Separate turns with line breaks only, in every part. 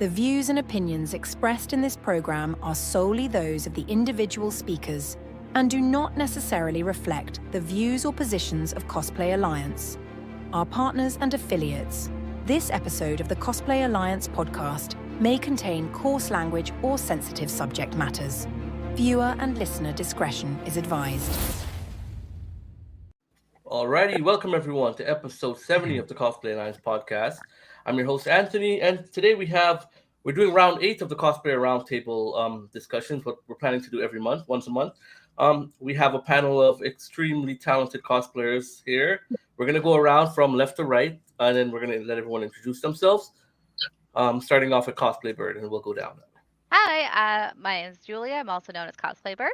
The views and opinions expressed in this program are solely those of the individual speakers and do not necessarily reflect the views or positions of Cosplay Alliance, our partners and affiliates. This episode of the Cosplay Alliance podcast may contain coarse language or sensitive subject matters. Viewer and listener discretion is advised.
Alrighty, welcome everyone to episode 70 of the Cosplay Alliance Podcast. I'm your host Anthony, and today we're doing round 8 of the Cosplayer Roundtable discussions, what we're planning to do every month, once a month. We have a panel of extremely talented cosplayers here. We're going to go around from left to right, and then we're going to let everyone introduce themselves, starting off with Cosplay Bird, and we'll go down.
Hi, my name is Julia. I'm also known as Cosplay Bird.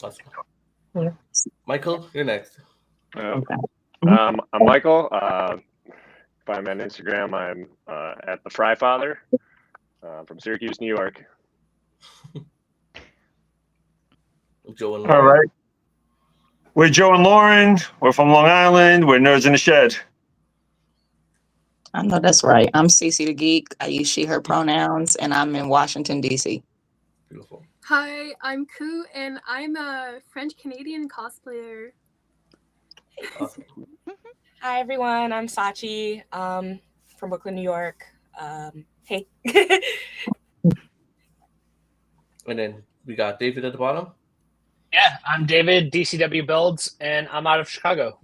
Awesome. Michael, you're next.
I'm Michael. Find me on Instagram. I'm at the Fry Father from Syracuse, New York.
Joe and Lauren.
All right. We're Joe and Lauren. We're from Long Island. We're Nerds in the Shed.
I know that's right. I'm Cece the Geek. I use she, her pronouns, and I'm in Washington, D.C.
Beautiful.
Hi, I'm Ku, and I'm a French-Canadian cosplayer.
Awesome.
Hi, everyone. I'm Sachi from Brooklyn, New York. Hey.
And then we got David at the bottom.
Yeah, I'm David, DCW Builds, and I'm out of Chicago.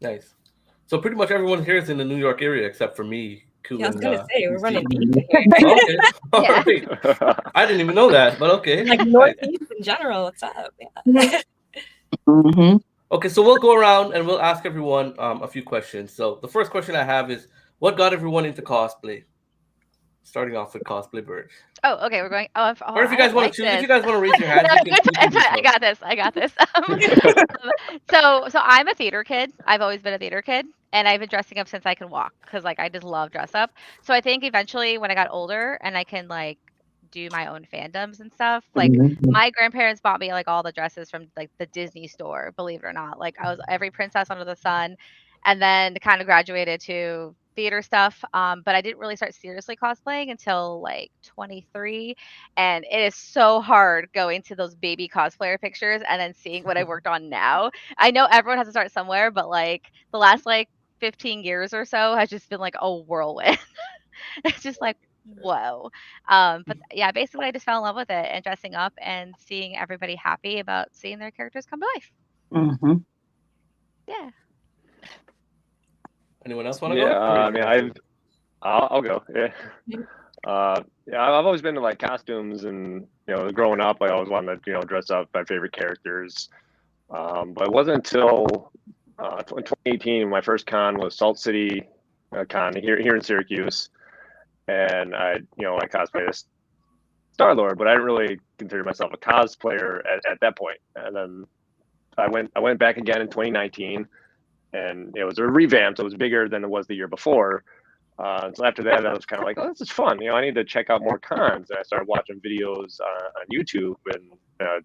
Nice. So pretty much everyone here is in the New York area except for me.
Yeah, I was going to say, we're running
Okay. All right. I didn't even know that, but okay.
like Northeast in general. What's up? Yeah.
Mm-hmm.
Okay, so we'll go around and we'll ask everyone a few questions. So the first question I have is, what got everyone into cosplay? Starting off with Cosplay Bird.
Oh, okay, we're going. Or
if you guys want to choose, if you guys want to raise your hand, you can
I got this. So I'm a theater kid. I've always been a theater kid, and I've been dressing up since I can walk because I just love dress up. So I think eventually when I got older and I can do my own fandoms and stuff, my grandparents bought me all the dresses from the Disney store. Believe it or not, I was every princess under the sun, and then kind of graduated to theater stuff, but I didn't really start seriously cosplaying until 23, and it is so hard going to those baby cosplayer pictures and then seeing what I worked on now. I know everyone has to start somewhere, but the last 15 years or so has just been a whirlwind. It's just whoa. But yeah, basically I just fell in love with it and dressing up and seeing everybody happy about seeing their characters come to life.
Mm-hmm.
Yeah.
Anyone else want to go?
I'll go. Yeah. I've always been to costumes, and growing up, I always wanted to dress up my favorite characters. But it wasn't until 2018 my first con was Salt City Con here in Syracuse, and I cosplayed as Star-Lord, but I didn't really consider myself a cosplayer at that point. And then I went back again in 2019. And it was a revamp, so it was bigger than it was the year before. So after that, I was kind of oh, this is fun. I need to check out more cons. And I started watching videos on YouTube, and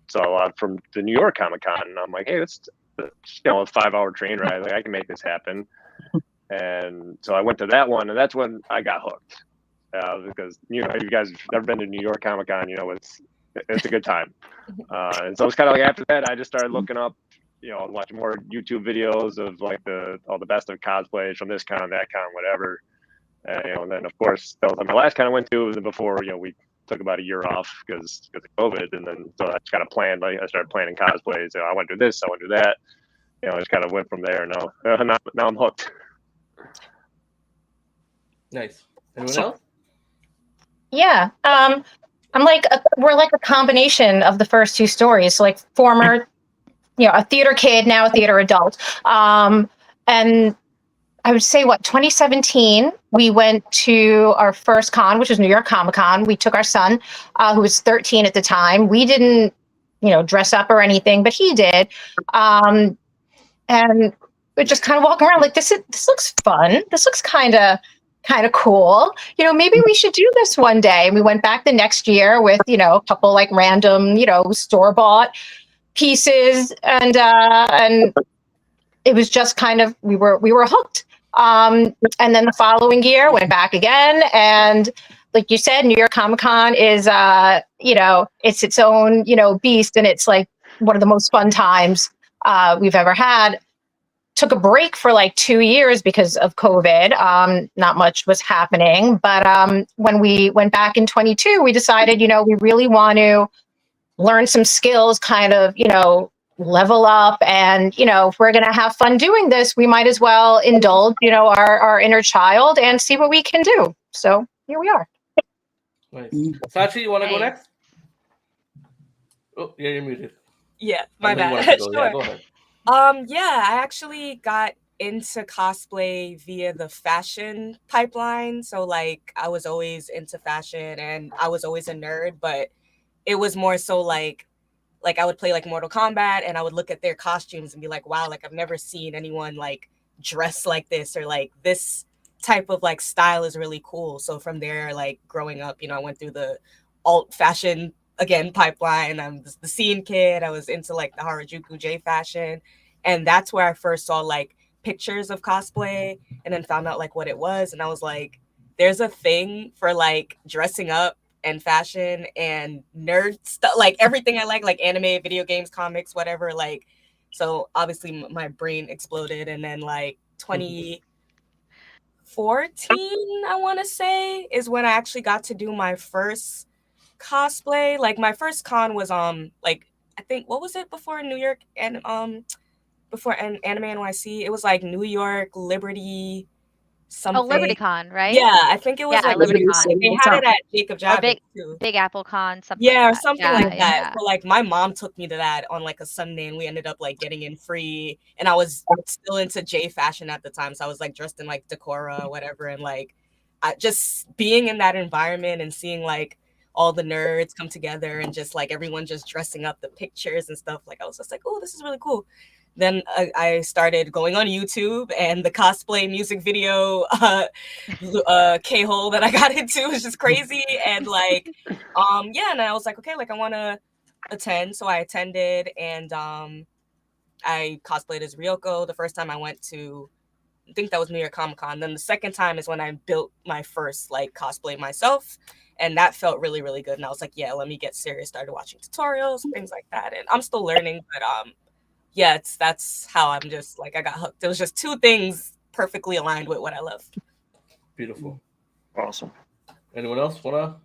saw a lot from the New York Comic Con. And I'm like, hey, it's a 5-hour train ride. I can make this happen. And so I went to that one, and that's when I got hooked. Because if you guys have never been to New York Comic Con, it's a good time. And so it's kind of after that, I just started looking up. Watching more YouTube videos of all the best of cosplays from this con, that con, whatever. And then of course that was my last con I went to. Was before we took about a year off because of COVID, and then so I just kind of planned. I started planning cosplays. I want to do this, I want to do that. I just kind of went from there. Now I'm hooked.
Nice. Anyone else?
Yeah. We're a combination of the first two stories. So former. A theater kid, now a theater adult. And I would say, 2017, we went to our first con, which was New York Comic Con. We took our son, who was 13 at the time. We didn't, dress up or anything, but he did. And we're just kind of walking around this looks fun. This looks kind of cool. Maybe we should do this one day. And we went back the next year with, a couple random, store-bought pieces, and it was just we were hooked. And then the following year went back again. And like you said, New York Comic Con is, it's its own, beast. And it's like one of the most fun times we've ever had. Took a break for like 2 years because of COVID. Not much was happening. But when we went back in 22, we decided, we really want to learn some skills, kind of, level up. And, if we're going to have fun doing this, we might as well indulge, our inner child and see what we can do. So here we are.
Nice. Sachi, you want to go next? Oh, yeah, you're muted.
Yeah, my bad. Sure.
Yeah, go ahead.
Yeah, I actually got into cosplay via the fashion pipeline. So like I was always into fashion and I was always a nerd, but it was more so like I would play like Mortal Kombat and I would look at their costumes and be like, wow, like I've never seen anyone like dress like this, or like this type of like style is really cool. So from there, like growing up, I went through the alt fashion again pipeline. I'm the scene kid. I was into like the Harajuku J fashion, and that's where I first saw like pictures of cosplay and then found out like what it was. And I was like, there's a thing for like dressing up and fashion and nerd stuff, like everything I like anime, video games, comics, whatever. Like, so obviously my brain exploded. And then like 2014, I want to say, is when I actually got to do my first cosplay. Like my first con was like I think, what was it before New York and before Anime NYC? It was like New York Liberty something.
Oh, LibertyCon, right?
Yeah, I think it was like
LibertyCon.
They had it at Jacob Javits too.
Big Apple Con, something.
Yeah,
like
or something
that.
like that. So like my mom took me to that on like a Sunday, and we ended up like getting in free. And I was still into J fashion at the time, so I was like dressed in like Decora, whatever, and like just being in that environment and seeing like all the nerds come together and just like everyone just dressing up, the pictures and stuff. Like I was just like, oh, this is really cool. Then I started going on YouTube, and the cosplay music video K-hole that I got into was just crazy. And like, and I was like, okay, like I want to attend. So I attended, and I cosplayed as Ryoko. The first time I went to, I think that was New York Comic Con. Then the second time is when I built my first like cosplay myself. And that felt really, really good. And I was like, yeah, let me get serious. Started watching tutorials and things like that. And I'm still learning, but yeah, that's how I'm just like, I got hooked. It was just two things perfectly aligned with what I love.
Beautiful.
Awesome.
Anyone else wanna?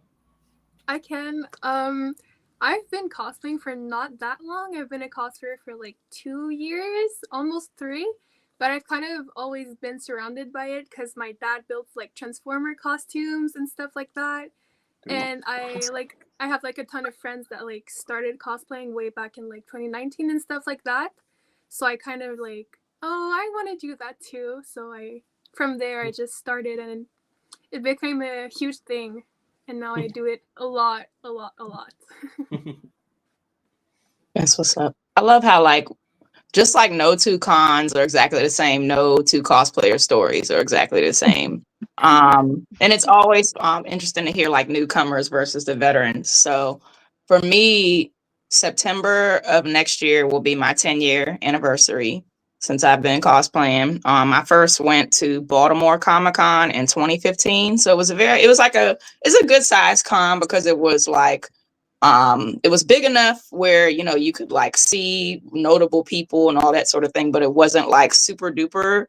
I can. I've been cosplaying for not that long. I've been a cosplayer for like 2 years, almost 3. But I've kind of always been surrounded by it because my dad builds like Transformer costumes and stuff like that. And I have like a ton of friends that like started cosplaying way back in like 2019 and stuff like that. So I kind of like, oh, I want to do that too. So from there I just started, and it became a huge thing. And now I do it a lot.
That's what's up. I love how like, just like no two cons are exactly the same, no two cosplayer stories are exactly the same. And it's always interesting to hear like newcomers versus the veterans. So for me, September of next year will be my 10-year anniversary since I've been cosplaying. I first went to Baltimore Comic-Con in 2015. So it's a good size con because it was like, it was big enough where, you could like see notable people and all that sort of thing, but it wasn't like super duper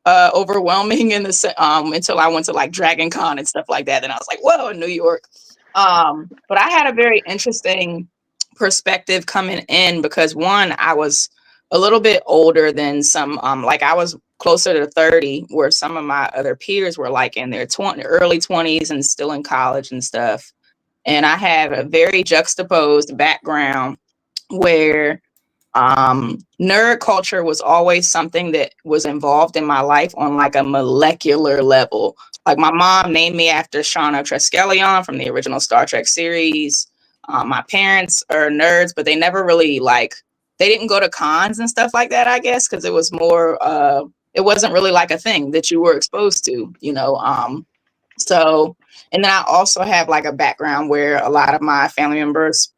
overwhelming until I went to like Dragon Con and stuff like that. And I was like, whoa, in New York. But I had a very interesting perspective coming in because one, I was a little bit older than some, like I was closer to 30, where some of my other peers were like in their early 20s and still in college and stuff. And I have a very juxtaposed background where nerd culture was always something that was involved in my life on like a molecular level. Like my mom named me after Shauna Treskelion from the original Star Trek series. My parents are nerds, but they never really they didn't go to cons and stuff like that, I guess, because it was more, it wasn't really like a thing that you were exposed to, So, and then I also have like a background where a lot of my family members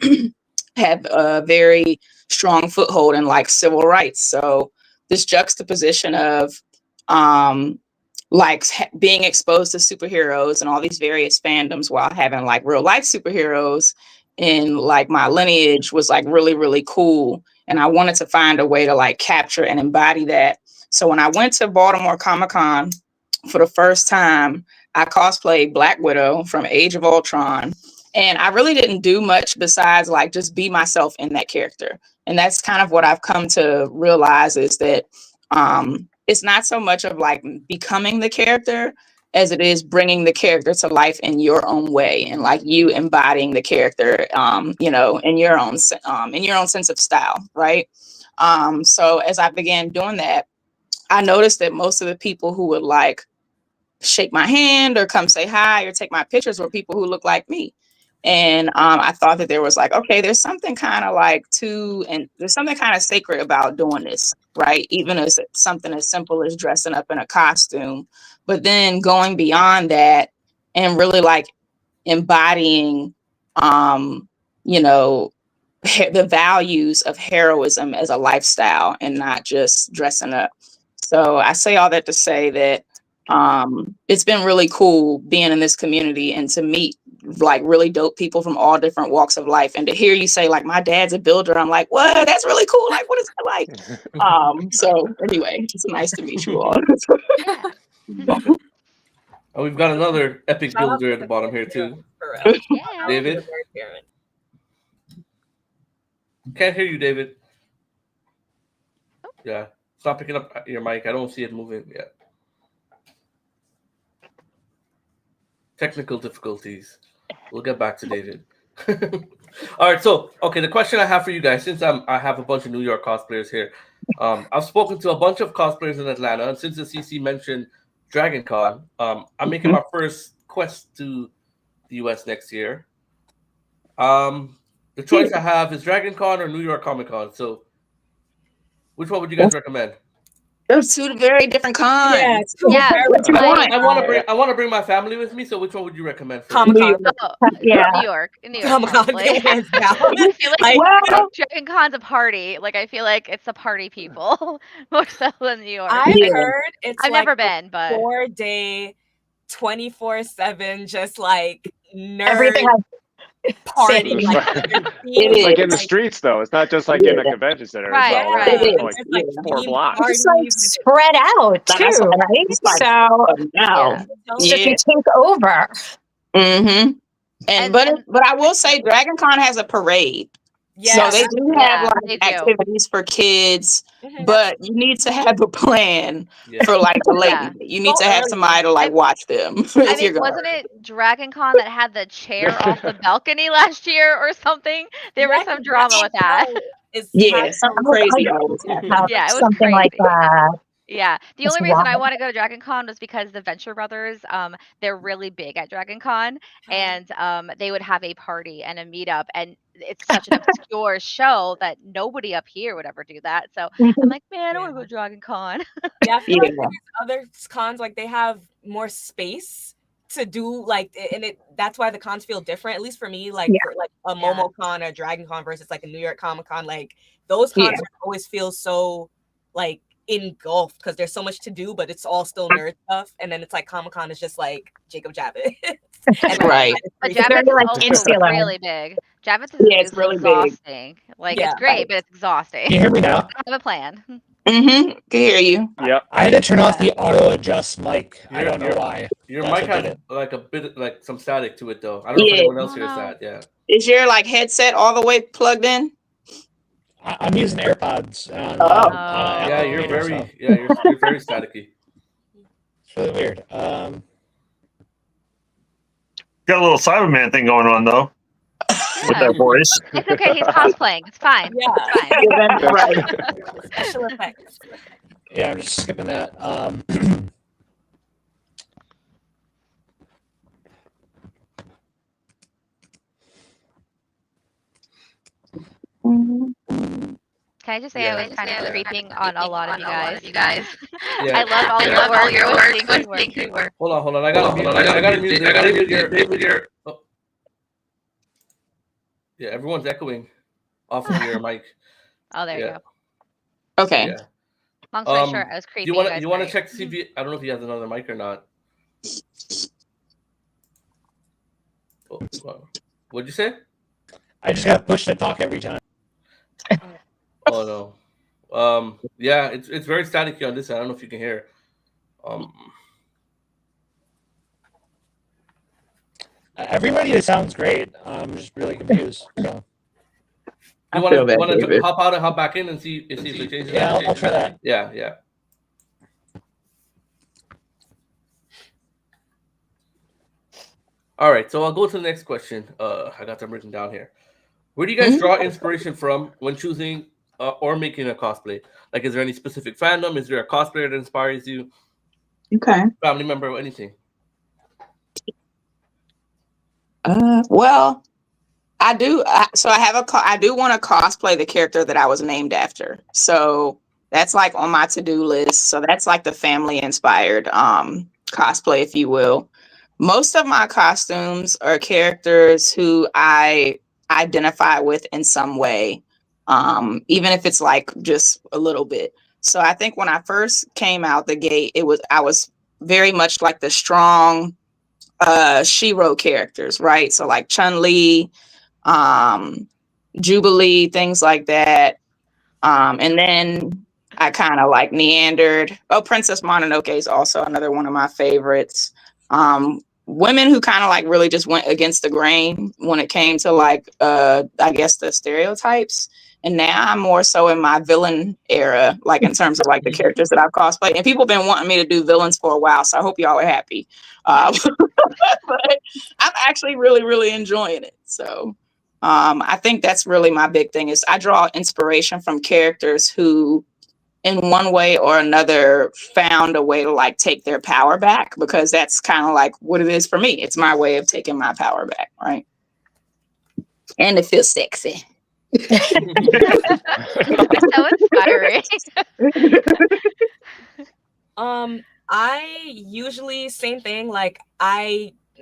have a very strong foothold in like civil rights. So this juxtaposition of like being exposed to superheroes and all these various fandoms while having like real life superheroes in like my lineage was like really, really cool. And I wanted to find a way to like capture and embody that. So when I went to Baltimore Comic-Con for the first time, I cosplayed Black Widow from Age of Ultron. And I really didn't do much besides like just be myself in that character. And that's kind of what I've come to realize is that it's not so much of like becoming the character as it is bringing the character to life in your own way and like you embodying the character, you know, in your own sense of style, right? So as I began doing that, I noticed that most of the people who would like shake my hand or come say hi or take my pictures were people who look like me. And I thought that there was like, okay, there's something kind of like there's something kind of sacred about doing this, right? Even as something as simple as dressing up in a costume, but then going beyond that and really like embodying, you know, the values of heroism as a lifestyle and not just dressing up. So I say all that to say that it's been really cool being in this community and to meet like really dope people from all different walks of life, and to hear you say like my dad's a builder, I'm like, what? That's really cool. Like, what is that like? So anyway, it's nice to meet you all.
And we've got another epic builder at the bottom here too.
Yeah.
David. Can't hear you, David. Yeah, stop picking up your mic. I don't see it moving yet. Technical difficulties. We'll get back to David. All right, so okay, the question I have for you guys, since I have a bunch of New York cosplayers here, I've spoken to a bunch of cosplayers in Atlanta, and since the CC mentioned Dragon Con, I'm making my first quest to the US next year. The choice I have is Dragon Con or New York Comic Con. So, which one would you guys recommend?
There's two very different cons.
Yeah.
I want to bring my family with me. So, which one would you recommend?
Comic-Con.
Yeah. New York.
Comic-Con.
I feel like Dragon Con's a party. Like I feel like it's the party people more so than New York.
I've heard it's
I've
like
never been, but
4-day, 24/7, just like nerd
Everything
party.
It's like in the streets, though. It's not just like in a convention center.
Right,
It's like 4 blocks.
It's like spread out too, right? So it's just you take over.
Mm-hmm. But I will say Dragon Con has a parade. So they do have like activities for kids, but you need to have a plan for like the lady. You need to have somebody to like watch them.
I mean, wasn't it Dragon Con that had the chair off the balcony last year or something? There was some drama with that.
Something crazy.
Yeah, it was
something
crazy.
like that.
Yeah, the only reason I want to go to Dragon Con was because the Venture Brothers, they're really big at Dragon Con, and they would have a party and a meetup, and it's such an obscure show that nobody up here would ever do that. So I'm like, man, I want to go to Dragon Con.
I feel like other cons, like they have more space to do like, and that's why the cons feel different. At least for me, like for like a MomoCon or Dragon Con versus like a New York Comic Con, like those cons always feel so like engulfed because there's so much to do, but it's all still nerd stuff. And then it's like Comic-Con is just like Jacob Javits.
Right.
But Javits is also really big. Javits is
really
exhausting. Big. Like it's great, but it's exhausting.
Can you hear me now?
I have a plan.
Can hear you.
Yeah.
I had to turn off the auto adjust mic. I don't know why.
Your mic has like a bit like some static to it though. I don't know if anyone else hears that. Yeah.
Is your like headset all the way plugged in?
I'm using AirPods.
Yeah, you're very staticky.
It's really weird.
Got a little Cyberman thing going on though. With that voice.
It's okay. He's cosplaying. It's fine.
Yeah.
It's fine.
Right.
Special effects.
Yeah, I'm just skipping that.
Can I just say I was kind of creeping on a lot of you guys. I love all your work.
Hold on. I gotta mute your. Oh. Yeah, everyone's echoing off of your mic.
Oh, there you go.
Okay.
Long story short, I was creepy.
Do you want to check to see if I don't know if he has another mic or not. Oh, wow. What'd you say?
I just got pushed to talk every time.
Oh no. Yeah, it's very staticky on this end. I don't know if you can hear.
Everybody sounds great. I'm just really confused. So.
You want to hop out and hop back in and see if it changes?
Yeah, I'll try that.
Yeah. All right, so I'll go to the next question. I got them written down here. Where do you guys draw inspiration from when choosing or making a cosplay? Like, is there any specific fandom? Is there a cosplayer that inspires you?
Okay.
Family member or anything?
Well, I do. I do want to cosplay the character that I was named after. So that's like on my to-do list. So that's like the family inspired cosplay, if you will. Most of my costumes are characters who I identify with in some way, even if it's like just a little bit. So I think when I first came out the gate, I was very much like the strong Shiro characters, right? So like Chun-Li, Jubilee, things like that. And then I kind of like meandered. Oh, Princess Mononoke is also another one of my favorites. Women who kind of like really just went against the grain when it came to like, I guess the stereotypes. And now I'm more so in my villain era, like in terms of like the characters that I've cosplayed. And people have been wanting me to do villains for a while, so I hope y'all are happy. But I'm actually really, really enjoying it. So I think that's really my big thing is I draw inspiration from characters who in one way or another found a way to like take their power back, because that's kind of like what it is for me. It's my way of taking my power back, right? And it feels sexy.
So inspiring.
I usually same thing. Like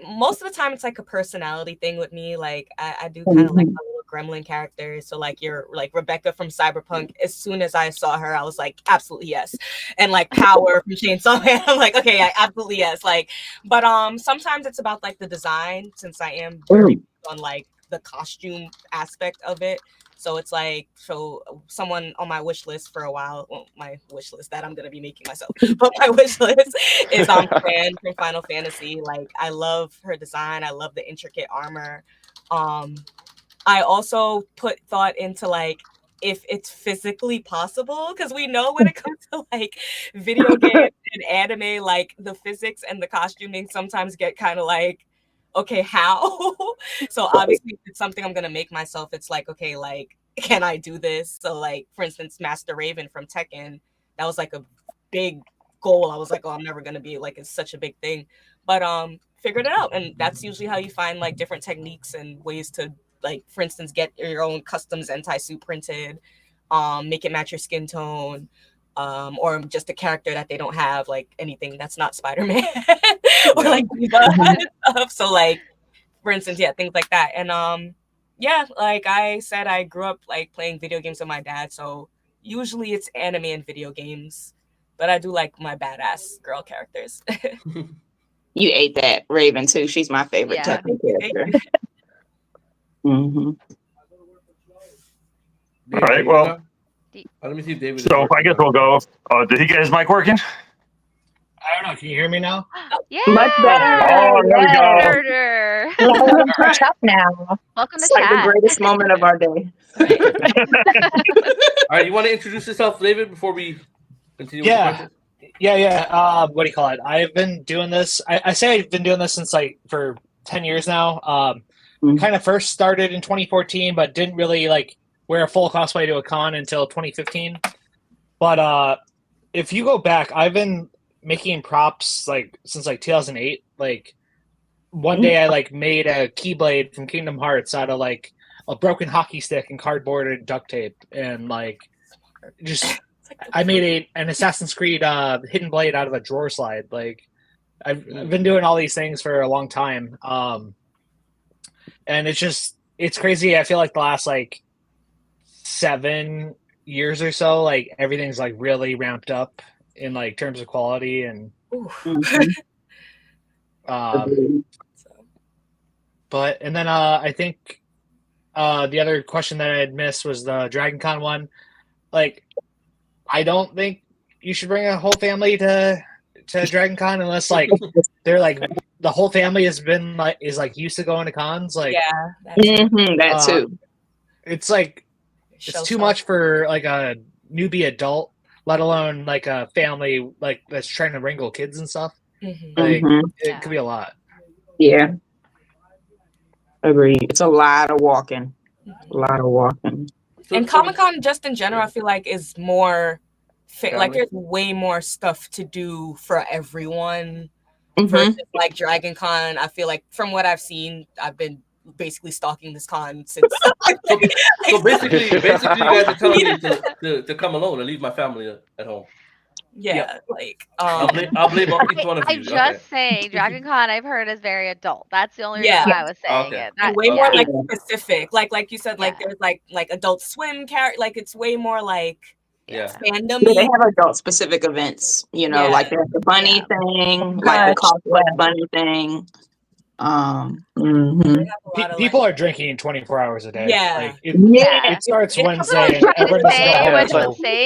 most of the time it's like a personality thing with me. Like I do kind of like a little gremlin characters. So like you're like Rebecca from Cyberpunk. As soon as I saw her, I was like, absolutely yes. And like Power from Chainsaw Man, I'm like, okay, yeah, absolutely yes. Like, but sometimes it's about like the design, since I am very big on like the costume aspect of it. So it's like, so someone on my wish list for a while, well, my wish list that I'm going to be making myself, but my wish list is Fran from Final Fantasy. Like, I love her design. I love the intricate armor. I also put thought into like, if it's physically possible, because we know when it comes to like video games and anime, like the physics and the costuming sometimes get kind of like, okay, how? So obviously if it's something I'm gonna make myself, it's like, okay, like, can I do this? So like, for instance, Master Raven from Tekken, that was like a big goal. I was like, oh, I'm never gonna be like, it's such a big thing, but figured it out. And that's usually how you find like different techniques and ways to like, for instance, get your own custom Zentai suit printed, make it match your skin tone, or just a character that they don't have, like anything that's not Spider-Man or like Diva and stuff. So like, for instance, yeah, things like that. And yeah, like I said, I grew up like playing video games with my dad. So usually it's anime and video games, but I do like my badass girl characters.
You ate that, Raven, too. She's my favorite type of character.
All
right, well,
let me see if David.
So I guess we'll go. Did he get his mic working?
I don't know. Can you hear me now?
Yeah.
Much better.
Oh, there we go.
What's up now?
Welcome to
It's like the
chat.
greatest moment of our day.
All right, you want to introduce yourself, David, before we continue? With the questions?
Yeah. What do you call it? I've been doing this. I say I've been doing this since like for 10 years now. Kind of first started in 2014, but didn't really like wear a full cosplay to a con until 2015. But if you go back, I've been making props like since like 2008. Like one day I like made a Keyblade from Kingdom Hearts out of like a broken hockey stick and cardboard and duct tape, and like just I made an Assassin's Creed hidden blade out of a drawer slide. Like I've been doing all these things for a long time. And it's crazy. I feel like the last like 7 years or so, like everything's like really ramped up in like terms of quality and but and then I think the other question that I had missed was the Dragon Con one. Like, I don't think you should bring a whole family to Dragon Con unless like they're like the whole family is used to going to cons. Like,
that too.
It's like it's too much for like a newbie adult, let alone like a family like that's trying to wrangle kids and stuff. Like, it could be a lot.
Yeah. Agreed. It's a lot of walking. A lot of walking.
And Comic-Con just in general, I feel like is more like there's way more stuff to do for everyone versus like Dragon Con. I feel like from what I've seen, I've been basically stalking this con since.
so basically, you guys are telling me to come alone and leave my family at home.
Yeah, like
I'll blame each one of you.
I'm just saying, Dragon Con I've heard is very adult. That's the only reason I was saying it.
And way more like specific, like you said, like there's like Adult Swim character, like it's way more like fandom.
They have adult specific events, you know, like there's the bunny thing, like the cosplay bunny thing.
People are drinking 24 hours a day.
Yeah.
Like, it starts Wednesday.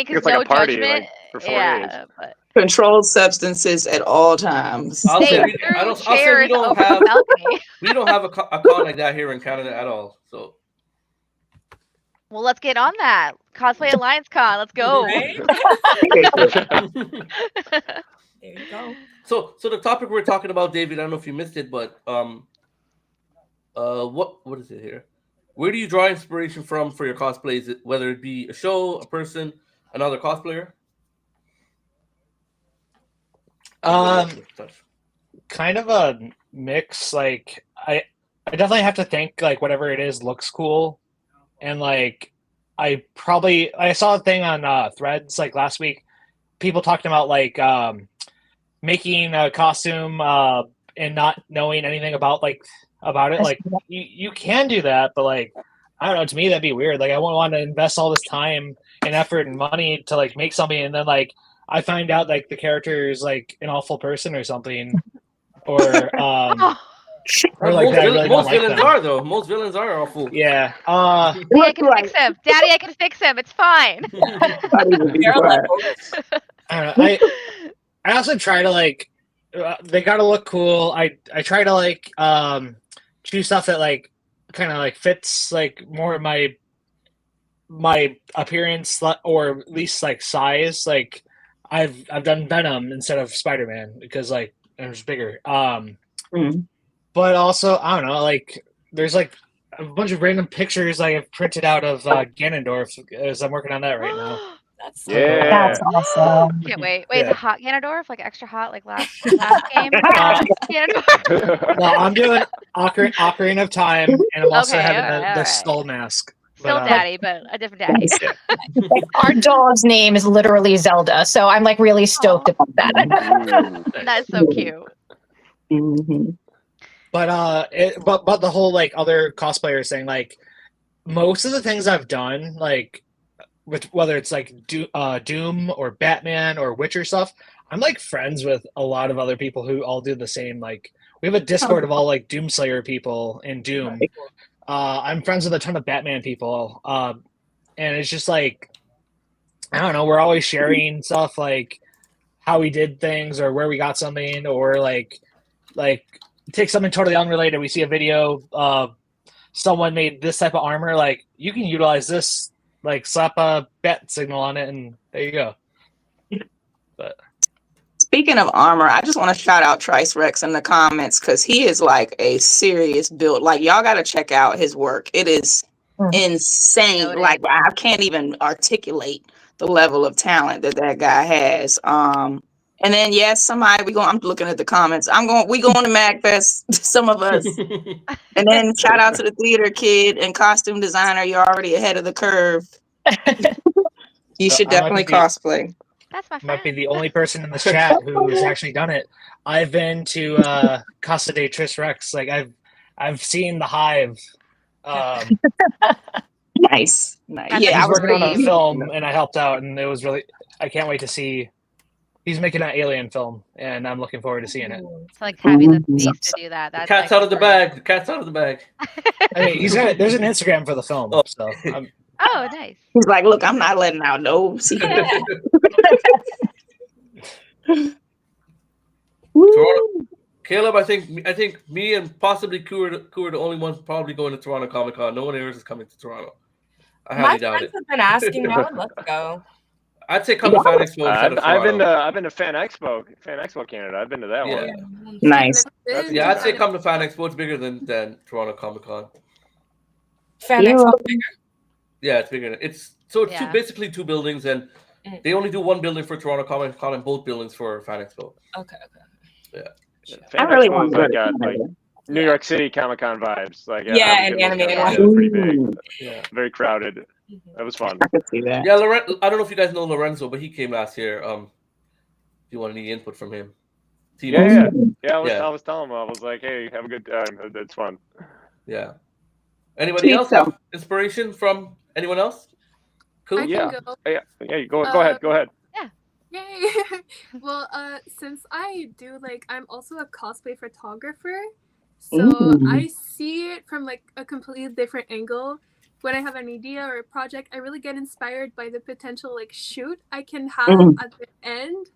Because no judgment. Yeah, but
controlled substances at all times.
I'll say we don't have a con like that here in Canada at all. So,
well, let's get on that Cosplay Alliance Con. Let's go.
There you go.
So the topic we're talking about, David, I don't know if you missed it, but what is it here? Where do you draw inspiration from for your cosplays? Whether it be a show, a person, another cosplayer?
Kind of a mix. Like I definitely have to think like whatever it is looks cool, and like I saw a thing on Threads like last week. People talking about like making a costume and not knowing anything about it. Like you can do that, but like I don't know. To me, that'd be weird. Like I wouldn't want to invest all this time and effort and money to like make something, and then like I find out like the character is like an awful person or something, or
like most villains are though. Most villains are awful.
Yeah.
I can fix him, Daddy. I can fix him. It's fine.
I also try to like they gotta look cool. I try to like choose stuff that like kind of like fits like more of my appearance or at least like size. Like I've done Venom instead of Spider-Man because like it was bigger. But also I don't know, like there's like a bunch of random pictures I have printed out of Ganondorf as I'm working on that right now.
That's
awesome.
Can't wait. Wait, is it hot Ganondorf? Like extra hot, like last game? Ganondorf?
No, I'm doing Ocarina of Time, and I'm also having the skull mask.
Still Daddy, but a different Daddy.
Our dog's name is literally Zelda, so I'm like really stoked about that.
That's so cute.
But but the whole like other cosplayers saying like most of the things I've done like with whether it's like Doom or Batman or Witcher stuff, I'm like friends with a lot of other people who all do the same. Like we have a Discord of all like Doomslayer people in Doom. I'm friends with a ton of Batman people, and it's just like I don't know. We're always sharing stuff like how we did things or where we got something, or like take something totally unrelated. We see a video, someone made this type of armor. Like you can utilize this. Like slap a bat signal on it, and there you go. But
speaking of armor, I just want to shout out Trice Rex in the comments because he is like a serious build. Like y'all got to check out his work. It is insane. Like I can't even articulate the level of talent that guy has. And then yes, I'm looking at the comments. We going to MagFest, some of us. And then shout out to the theater kid and costume designer. You're already ahead of the curve. You should definitely cosplay.
That's my friend.
Might be the only person in this chat who's actually done it. I've been to Casa de Tris Rex. Like I've seen the Hive.
Nice.
That's
Yeah, I
He's
was
working on a
reading.
film, and I helped out, and it was really. I can't wait to see. He's making an alien film, and I'm looking forward to seeing it.
It's like having the
Mhm.
space to do that.
The
That's
cat's
like
out of the bag. The cat's out of the bag.
I mean, there's an Instagram for the film,
Oh.
so
Oh, nice.
He's like, look, I'm not letting out no secret.
Toronto, Caleb, I think me and possibly Ku are the only ones probably going to Toronto Comic Con. No one else is coming to Toronto. I
My
highly doubt
friends
it.
have been asking me. I would love to go.
I'd say come to Fan Expo instead of Toronto.
I've been to Fan Expo Canada. I've been to that
Yeah.
one.
Nice.
Yeah, I'd say come to Fan Expo. It's bigger than Toronto Comic Con.
Fan
Yeah.
Expo bigger?
Yeah, it's bigger. It's
Yeah.
basically two buildings, and they only do one building for Toronto Comic Con and both buildings for Fan Expo.
Okay.
Fan
I really
Expo's
want to go
like
to
got
Canada.
like New York City Comic Con vibes. Like
Yeah,
I
and
was
anime.
yeah, pretty big.
Ooh,
Yeah.
Very crowded. That was fun.
I could see that.
Yeah, I don't know if you guys know Lorenzo, but he came last year. If you want any input from him. Team
Yeah,
up.
yeah.
Yeah.
I was telling him, I was like, hey, have a good time. It's fun.
Yeah. Anybody
Sweet
else have inspiration from anyone else? Cool.
I
Yeah.
can go.
Yeah, go ahead. Go ahead.
Yay! Well, since I do I'm also a cosplay photographer, so
Ooh.
I see it from a completely different angle. When I have an idea or a project, I really get inspired by the potential shoot I can have at the end.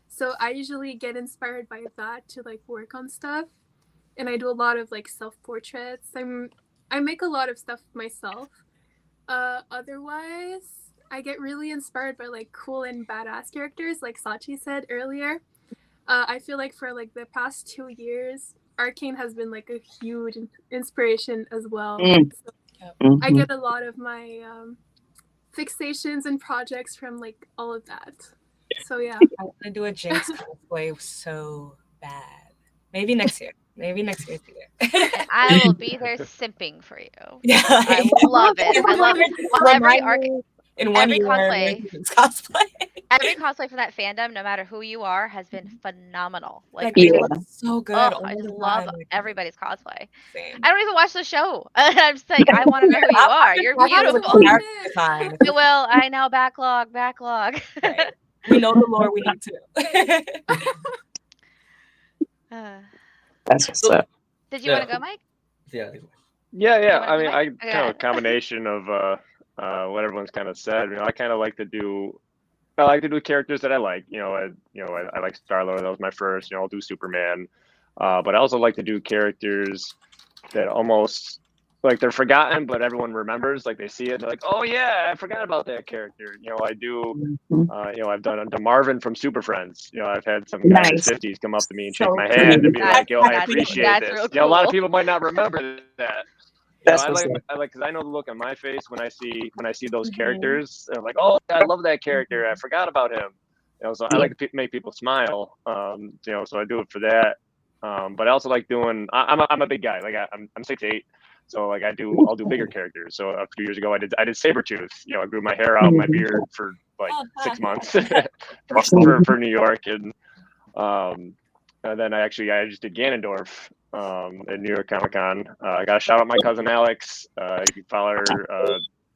So I usually get inspired by that to work on stuff, and I do a lot of self-portraits. I make a lot of stuff myself. Otherwise, I get really inspired by cool and badass characters, like Sachi said earlier. I feel for the past 2 years, Arcane has been a huge inspiration as well. So I get a lot of my fixations and projects from all of that. So yeah,
I want to do a Jinx cosplay so bad. Maybe next year.
And I will be there simping for you.
Yeah,
I love it. I love every
in one
every
year,
cosplay. Every cosplay from that fandom, no matter who you are, has been phenomenal.
It looks so good.
Oh,
all
I just
the
love
time.
everybody's cosplay.
Same.
I don't even watch the show. I'm just I want to know who you are. You're
I have
beautiful.
a character design.
I know backlog.
Right. We know the lore we need to.
That's what's up.
Did you want to go, Mike?
Yeah.
Yeah. I mean,
Okay.
kind of a combination of what everyone's kind of said. I kind of like to do. I like to do characters that I like. I like Star-Lord. That was my first. I'll do Superman. But I also like to do characters that almost they're forgotten, but everyone remembers. They see it, they're like, "Oh yeah, I forgot about that character." I do. I've done Marvin from Super Friends. I've had some guy in his 50s come up to me and shake my hand and be like, "Yo, I appreciate this."
Real
A lot of
cool.
people might not remember that. I like because I know the look on my face when I see those characters. They're like, "Oh, I love that character. I forgot about him." So I like to make people smile. So I do it for that. But I also like doing. I'm a big guy. I'm 6'8". So I'll do bigger characters. So a few years ago I did Sabretooth. I grew my hair out, my beard for 6 months for New York, and then I just did Ganondorf at New York Comic Con. I got a shout out my cousin Alex. You can follow her,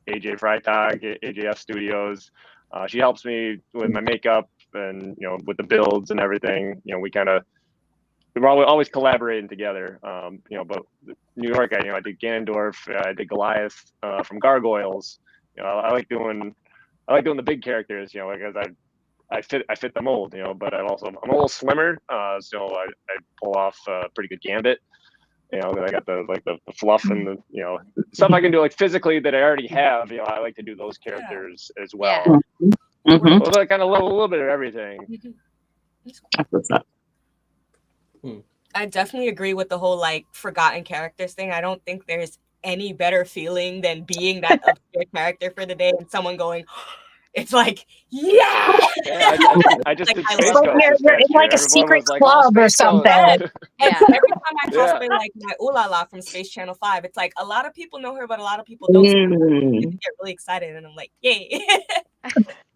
AJ Freitag, AJF Studios. She helps me with my makeup and with the builds and everything. We're always collaborating together. But New York, I did Ganondorf, I did Goliath from Gargoyles. I like doing the big characters, because I fit the mold, but I'm a little slimmer, so I pull off a pretty good gambit. I got the fluff and the stuff I can do physically that I already have. I like to do those characters as well.
Mm-hmm.
So kind of a little bit of everything.
That's what's up.
I definitely agree with the whole forgotten characters thing. I don't think there's any better feeling than being that obscure character for the day and someone going, it's yeah!
I just did
It's
Space
like
Ghost
you're in
this year.
a secret
Everyone was like,
club or
Space Ghost.
something.
And
Yeah.
so every time I
Yeah.
cosplay my Ooh La La from Space Channel 5, it's a lot of people know her, but a lot of people don't. So I get really excited, and I'm like, yay!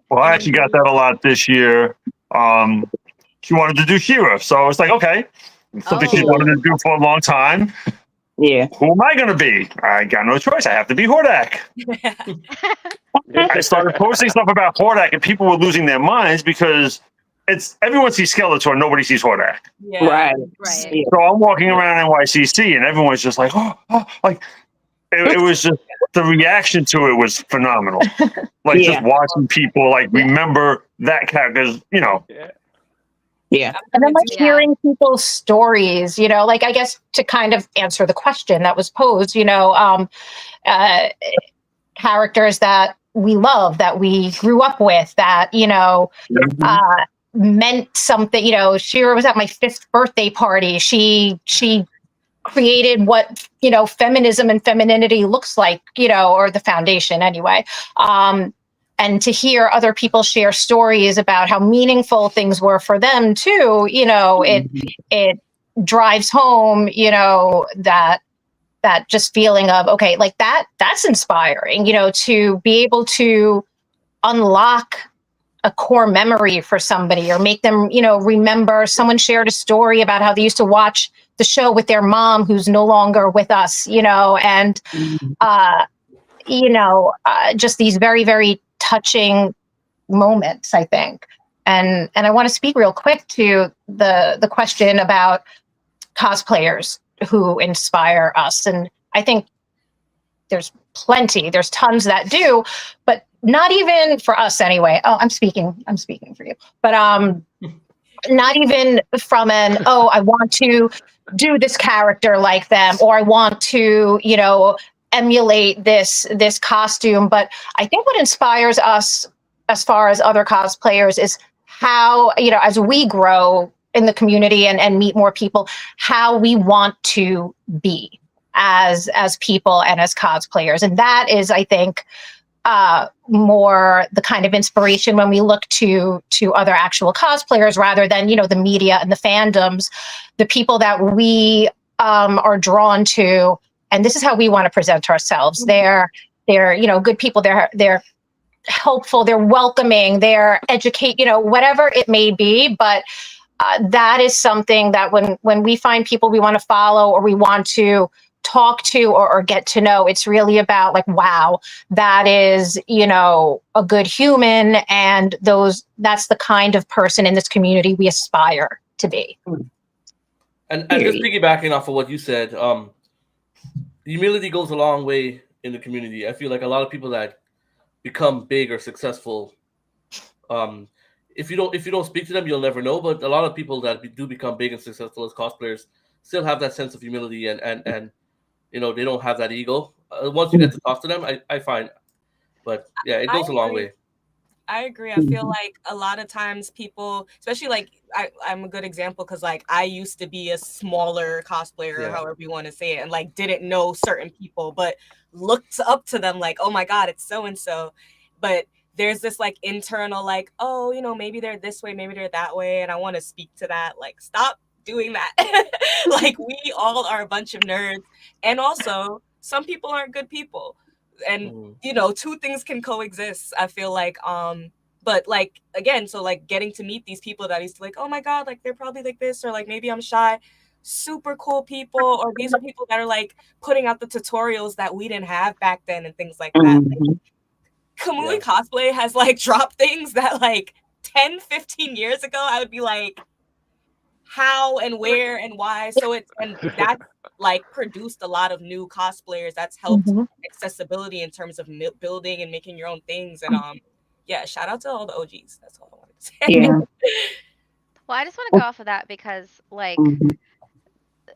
Well, I actually got that a lot this year. She wanted to do She-Ra, so it's okay. Something she wanted to do for a long time.
Yeah.
Who am I going to be? I got no choice. I have to be Hordak. I started posting stuff about Hordak, and people were losing their minds because everyone sees Skeletor, nobody sees Hordak.
Yeah.
Right.
Right.
So I'm walking around NYCC, and everyone's just like, like it was just the reaction to it was phenomenal. Like just watching people like remember that character, you know.
Yeah.
And then like hearing people's stories, you know, like I guess to kind of answer the question that was posed, you know, characters that we love, that we grew up with, that, you know, meant something. You know, Shira was at my 5th birthday party. She created what, you know, feminism and femininity looks like, you know, or the foundation anyway. And to hear other people share stories about how meaningful things were for them too, you know, it drives home, you know, that just feeling of, okay, like that's inspiring, you know, to be able to unlock a core memory for somebody or make them, you know, remember. Someone shared a story about how they used to watch the show with their mom who's no longer with us, you know, and, you know, just these very, very touching moments, I think. And I want to speak real quick to the question about cosplayers who inspire us. And I think there's tons that do, but not even for us anyway. Oh, I'm speaking for you, but not even from I want to do this character like them, or I want to, you know, emulate this costume. But I think what inspires us as far as other cosplayers is how, you know, as we grow in the community and meet more people, how we want to be as people and as cosplayers. And that is, I think, more the kind of inspiration when we look to other actual cosplayers rather than, you know, the media and the fandoms, the people that we are drawn to. And this is how we want to present ourselves. They're, you know, good people. They're helpful. They're welcoming. They're educate, you know, whatever it may be. But that is something that when we find people we want to follow or we want to talk to or get to know, it's really about like, wow, that is, you know, a good human. And that's the kind of person in this community we aspire to be.
And just piggybacking off of what you said, humility goes a long way in the community. I feel like a lot of people that become big or successful, if you don't speak to them, you'll never know. But a lot of people that do become big and successful as cosplayers still have that sense of humility and you know, they don't have that ego. Once you get to talk to them, I find. But yeah, it goes a long way.
I agree. I feel like a lot of times people, especially like I'm a good example because like I used to be a smaller cosplayer, or however you want to say it, and like didn't know certain people, but looked up to them like, oh my God, it's so and so. But there's this like internal like, oh, you know, maybe they're this way, maybe they're that way, and I want to speak to that. Like, stop doing that. Like, we all are a bunch of nerds, and also some people aren't good people. And you know, two things can coexist, I feel like. But like again, so like getting to meet these people that I used to like, oh my God, like they're probably like this, or like maybe I'm shy. Super cool people, or these are people that are like putting out the tutorials that we didn't have back then and things like that. Like, Kamui Cosplay has like dropped things that like 10, 15 years ago I would be like, how and where and why. So and that like produced a lot of new cosplayers. That's helped accessibility in terms of building and making your own things. And yeah, shout out to all the OGs. That's all I wanted to say.
Yeah.
Well, I just want to go off of that because like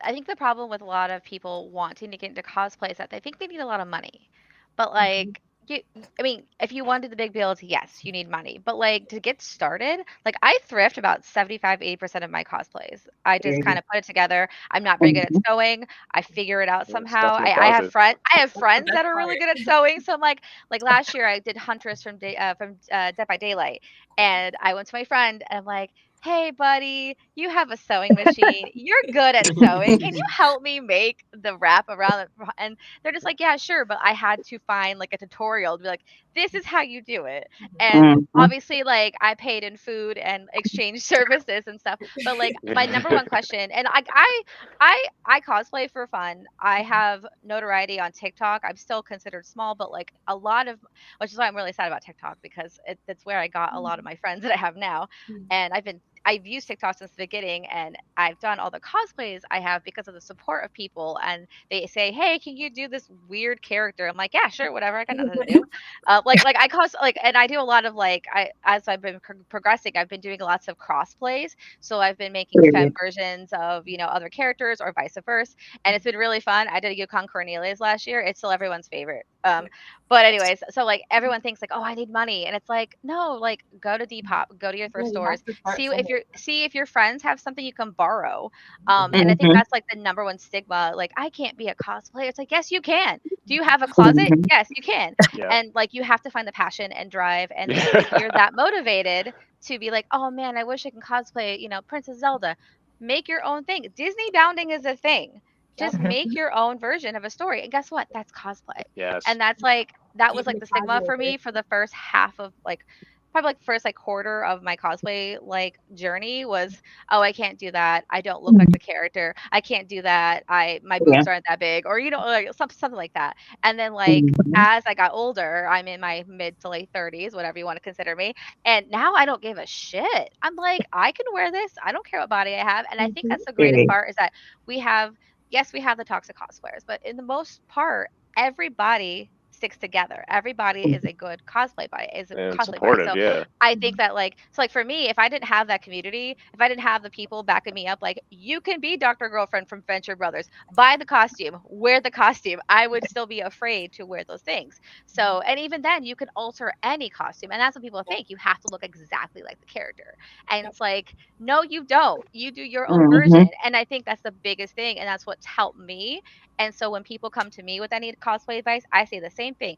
I think the problem with a lot of people wanting to get into cosplay is that they think they need a lot of money. But like I mean, if you want to do the big builds, yes, you need money. But like to get started, like I thrift about 75-80% of my cosplays. I just kind of put it together. I'm not very good at sewing. I figure it out somehow. I have friends that are really good at sewing. So I'm like last year I did Huntress from Dead by Daylight, and I went to my friend and I'm like, hey buddy, you have a sewing machine. You're good at sewing. Can you help me make the wrap around it? And they're just like, yeah, sure. But I had to find like a tutorial to be like, this is how you do it. And obviously, like, I paid in food and exchange services and stuff. But like, my number one question, and I cosplay for fun. I have notoriety on TikTok. I'm still considered small, but like a lot of, which is why I'm really sad about TikTok, because that's where I got a lot of my friends that I have now. And I've used TikTok since the beginning, and I've done all the cosplays I have because of the support of people. And they say, "Hey, can you do this weird character?" I'm like, "Yeah, sure, whatever. I got nothing to do." Like I and I do a lot of like, as I've been progressing, I've been doing lots of crossplays. So I've been making femme versions of other characters or vice versa, and it's been really fun. I did a Yukon Cornelius last year. It's still everyone's favorite. But anyways, so like everyone thinks like, "Oh, I need money," and it's like, no, like go to Depop, go to your thrift stores, see if your friends have something you can borrow. And I think that's like the number one stigma. Like, I can't be a cosplayer. It's like, yes, you can. Do you have a closet? Yes, you can. And like, you have to find the passion and drive. And if you're that motivated to be like, oh man, I wish I can cosplay, Princess Zelda, make your own thing. Disney bounding is a thing. Just make your own version of a story. And guess what? That's cosplay.
Yes.
And that's like, that was like the stigma for me for the first half of like, probably like first like quarter of my cosplay like journey was, oh, I can't do that. I don't look like the character. I can't do that. My boobs aren't that big, or like something like that. And then like as I got older, I'm in my mid to late 30s, whatever you want to consider me. And now I don't give a shit. I'm like, I can wear this. I don't care what body I have. And I think that's the greatest part, is that we have the toxic cosplayers, but in the most part, everybody sticks together. Everybody is a good cosplay body, is a cosplay body. So I think that like for me, if I didn't have that community, if I didn't have the people backing me up, like, you can be Dr. Girlfriend from Venture Brothers, buy the costume, wear the costume, I would still be afraid to wear those things. So, and even then you can alter any costume, and that's what people think. You have to look exactly like the character. And it's like, no, you don't. You do your own version. And I think that's the biggest thing, and that's what's helped me. And so when people come to me with any cosplay advice, I say the same thing.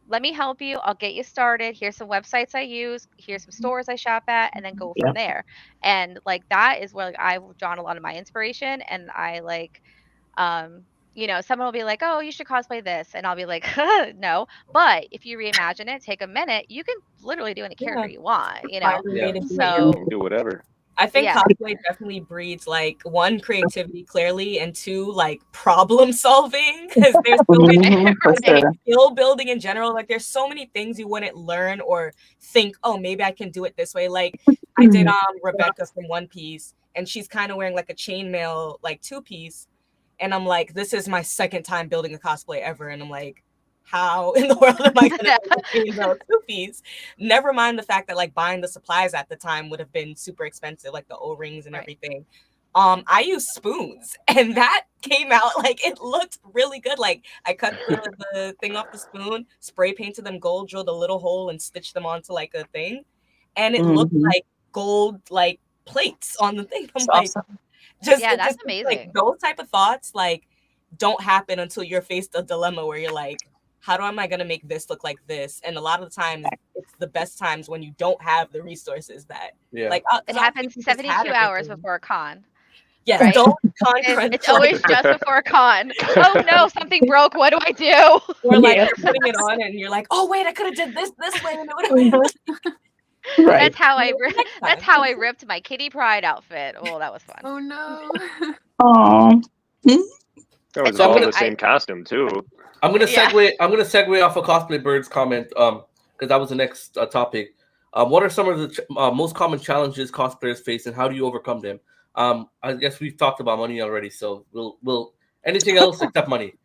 Let me help you. I'll get you started. Here's some websites I use. Here's some stores I shop at, and then go from there. And like, that is where like, I've drawn a lot of my inspiration. And I like, someone will be like, "Oh, you should cosplay this," and I'll be like, "No." But if you reimagine it, take a minute, you can literally do any character you want. So
do whatever.
I think cosplay definitely breeds like, one, creativity clearly, and two, like problem solving, because there's so many skill building in general. Like, there's so many things you wouldn't learn or think, oh, maybe I can do it this way. Like, I did Rebecca from One Piece, and she's kind of wearing like a chainmail like 2-piece, and I'm like, this is my second time building a cosplay ever, and I'm like, how in the world am I going to do a 2-piece? Never mind the fact that like buying the supplies at the time would have been super expensive, like the O-rings and everything. I used spoons, and that came out like, it looked really good. Like, I cut the thing off the spoon, spray painted them gold, drilled a little hole, and stitched them onto like a thing, and it looked like gold like plates on the thing. I'm like,
awesome.
That's amazing.
Like, those type of thoughts like don't happen until you're faced a dilemma where you're like, how am I going to make this look like this? And a lot of the times, it's the best times when you don't have the resources that, like,
it happens 72 hours before a con.
Yeah,
right?
don't con
it's always just before a con. Oh no, something broke. What do I do?
Or like you're putting it on and you're like, oh wait, I could have did this way, and it would have been.
That's how I ripped my Kitty Pride outfit. Oh, that was fun.
Oh no.
Oh.
That was all the same costume too.
I'm gonna segue off of Cosplay Bird's comment, because that was the next topic. What are some of the most common challenges cosplayers face, and how do you overcome them? I guess we've talked about money already, so we'll anything else except money.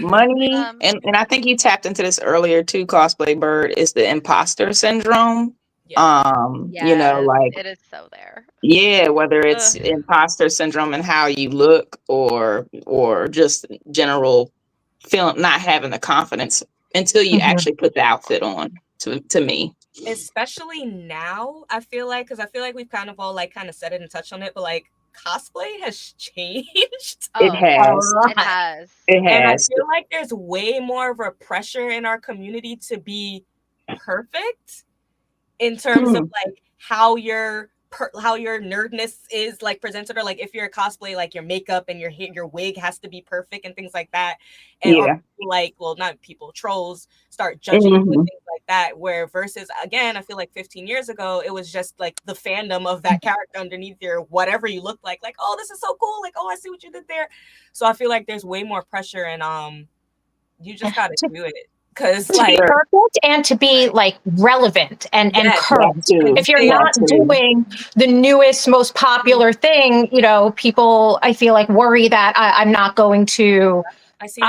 Money, and I think you tapped into this earlier too, Cosplay Bird, is the imposter syndrome. Like,
it is so there.
Yeah, whether it's imposter syndrome and how you look, or just general feeling not having the confidence until you actually put the outfit on. To me,
especially now, I feel like, because I feel like we've kind of all like kind of said it and touched on it, but like, cosplay has changed.
It has.
And I feel like there's way more of a pressure in our community to be perfect in terms of like how you're how your nerdness is like presented, or like if you're a cosplay, like your makeup and your wig has to be perfect and things like that. And like, well, not people, trolls start judging you and things like that. Where versus again, I feel like 15 years ago, it was just like the fandom of that character underneath your whatever you look like, oh, this is so cool, like, oh, I see what you did there. So I feel like there's way more pressure, and you just gotta do it. Because like
perfect and to be like relevant and current. If you're not doing the newest, most popular thing, you know, people I feel like worry that I'm not going to.
I see.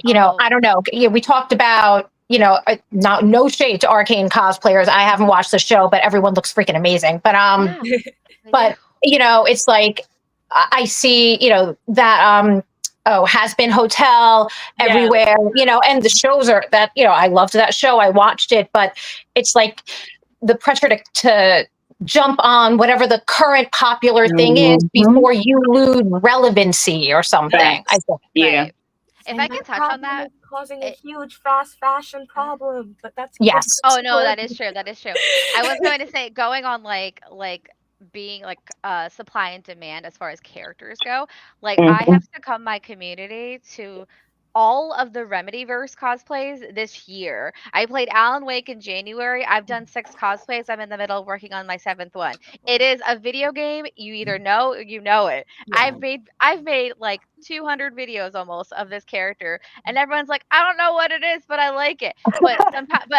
You know, I don't know. Yeah, we talked about, you know, no shade to Arcane cosplayers. I haven't watched the show, but everyone looks freaking amazing. But but you know, it's like I see, you know, that Has Been Hotel everywhere, you know, and the shows are that, you know, I loved that show. I watched it, but it's like the pressure to jump on whatever the current popular thing is before you lose relevancy or something.
Right. If I can touch on that,
causing a huge fast fashion problem, but that's
Oh no, that is true. That is true. I was going to say, going on like being like supply and demand as far as characters go, like I have succumbed my community to all of the Remedyverse cosplays this year. I played Alan Wake in January. I've done 6 cosplays. I'm in the middle of working on my 7th one. It is a video game. You either know or you know it. I've made like 200 videos almost of this character, and everyone's like, I don't know what it is, but I like it. But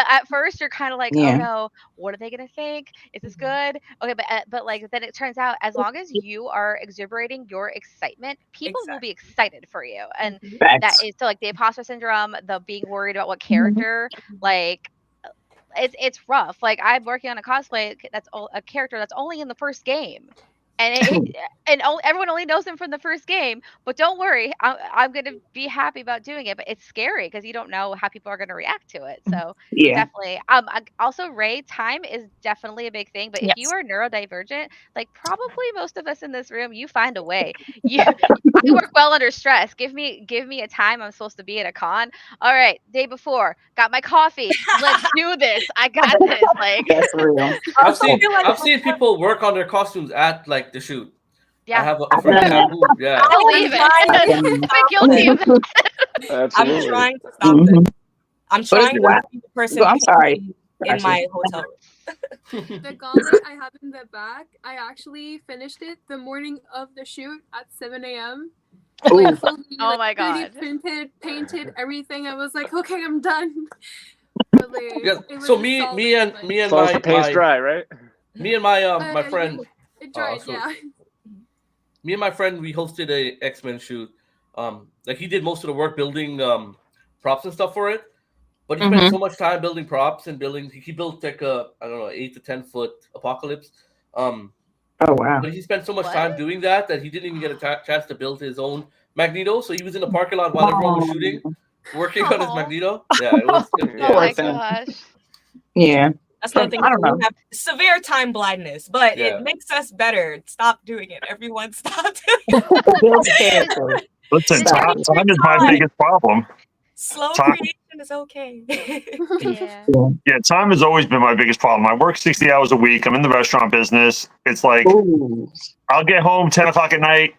at first you're kind of like, oh no, what are they gonna think? Is this good? Okay, but like then it turns out as long as you are exuberating your excitement, people will be excited for you, and that is. So like the imposter syndrome, the being worried about what character, like it's rough. Like I'm working on a cosplay that's a character that's only in the first game, and everyone only knows him from the first game. But don't worry, I'm gonna be happy about doing it. But it's scary because you don't know how people are gonna react to it. So definitely. Also, Ray, time is definitely a big thing. But if you are neurodivergent, like probably most of us in this room, you find a way. I work well under stress. Give me a time I'm supposed to be at a con. All right, day before, got my coffee. Let's do this. I got this. Like
that's real.
I've seen people work on their costumes at like the shoot.
Yeah,
I have a friend who,
I believe it. I've been guilty of that.
I'm trying to stop this. I'm trying to be the person.
I'm sorry.
In my hotel room.
The gauntlet I have in the back, I actually finished it the morning of the shoot at 7 a.m. Like, fully,
oh my god!
3D printed, painted, everything. I was like, okay, I'm done.
So me and my
paint's dry, right?
Me and my my friend.
It dried,
Me and my friend, we hosted a X-Men shoot. Like he did most of the work building props and stuff for it. But he spent so much time building props and building. He built like a 8 to 10 foot Apocalypse.
Oh wow!
But he spent so much time doing that he didn't even get a chance to build his own Magneto. So he was in the parking lot while everyone was shooting, working on his Magneto. Yeah, it was.
Oh my gosh!
Yeah,
that's nothing. I don't know. We have severe time blindness, but it makes us better. Stop doing it, everyone. Stop doing it.
Listen, time is my biggest problem.
Slow creation is okay.
Yeah, time has always been my biggest problem. I work 60 hours a week. I'm in the restaurant business. It's like I'll get home 10 o'clock at night.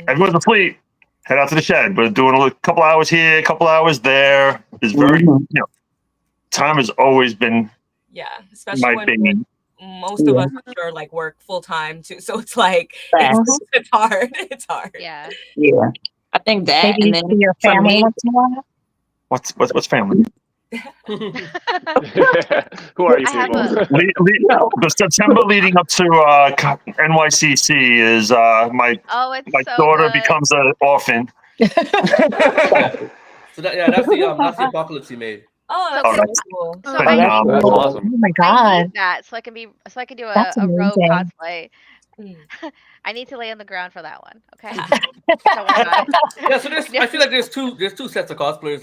Everyone's asleep. Head out to the shed. But doing a couple hours here, a couple hours there is very, time has always been
especially when most of us are like work full time too. So it's like it's hard. It's hard.
Yeah.
I think that,
maybe
and then
your family once in a while.
What's family?
Who are you people?
The September leading up to NYCC is my daughter becomes an orphan.
So that's the Apocalypse he made.
Oh, that's so cool.
So
that's awesome.
Oh my god!
I need that so I can do a rogue cosplay. I need to lay on the ground for that one. Okay.
So I feel like there's two sets of cosplayers.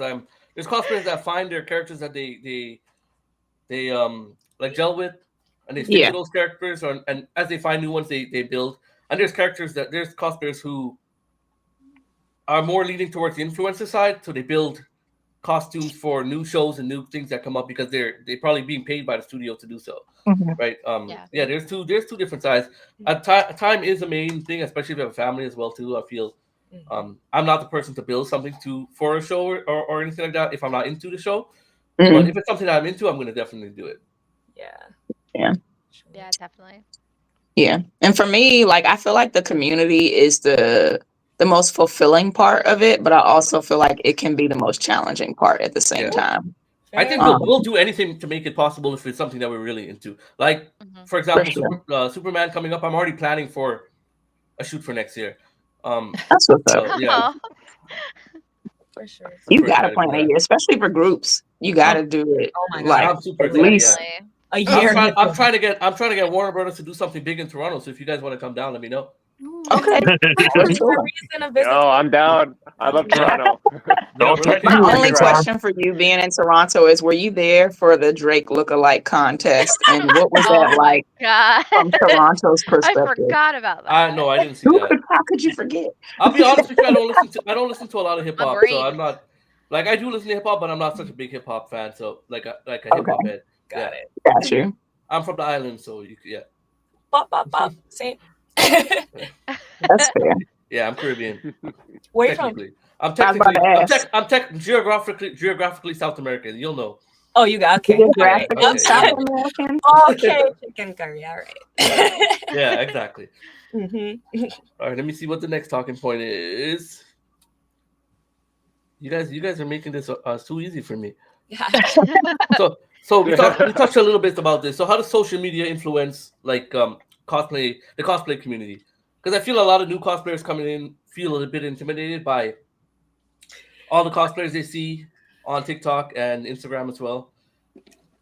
There's cosplayers that find their characters that they like gel with, and they stick to those characters, and as they find new ones, they build. And there's cosplayers who are more leaning towards the influencer side, so they build costumes for new shows and new things that come up because they're probably being paid by the studio to do so. right?
Yeah.
There's two different sides. Time is a main thing, especially if you have a family as well too. I feel I'm not the person to build something for a show or anything like that if I'm not into the show. But if it's something that I'm into, I'm going to definitely do it.
Yeah, definitely.
Yeah. And for me, like, I feel like the community is the most fulfilling part of it, but I also feel like it can be the most challenging part at the same time.
I think we'll do anything to make it possible if it's something that we're really into. Like, for example, Superman coming up, I'm already planning for a shoot for next year.
That's what's up.
Yeah.
For sure.
You gotta plan a year, especially for groups. You gotta do it.
Oh my
like
God.
I'm super
at
excited,
least
a year.
I'm trying to get Warner Brothers to do something big in Toronto. So if you guys want to come down, let me know.
Okay.
Yo, I'm down. I love Toronto.
My only question for you being in Toronto is, were you there for the Drake lookalike contest? And what was that like
God.
from Toronto's perspective?
I forgot about that.
No, I didn't see that.
How could you forget?
I'll be honest with you, I don't listen to a lot of hip hop, so I'm not like I do listen to hip hop, but I'm not such a big hip hop fan. So like a hip hop head.
Got it.
Got you.
I'm from the island, so
Bop, bop, bop. Same.
That's fair.
Yeah, I'm Caribbean.
Where you from?
I'm geographically South American. You'll know.
Oh, you got okay.
Geographically South American.
Okay, chicken curry. All right.
Yeah, exactly.
All
right, let me see what the next talking point is. You guys are making this too easy for me.
Yeah.
So we touched a little bit about this. So how does social media influence like the cosplay community? Because I feel a lot of new cosplayers coming in feel a little bit intimidated by all the cosplayers they see on TikTok and Instagram as well.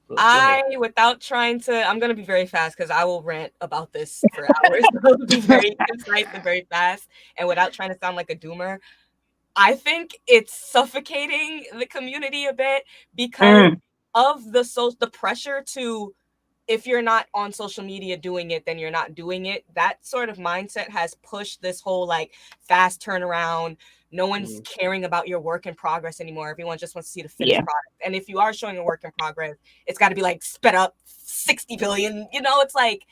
Without trying to, I'm going to be very fast because I will rant about this for hours. I'll be very concise and very fast. And without trying to sound like a doomer, I think it's suffocating the community a bit because of the pressure to, if you're not on social media doing it, then you're not doing it. That sort of mindset has pushed this whole like fast turnaround. No one's caring about your work in progress anymore. Everyone just wants to see the finished product. And if you are showing a work in progress, it's got to be like sped up 60 billion. You know, it's like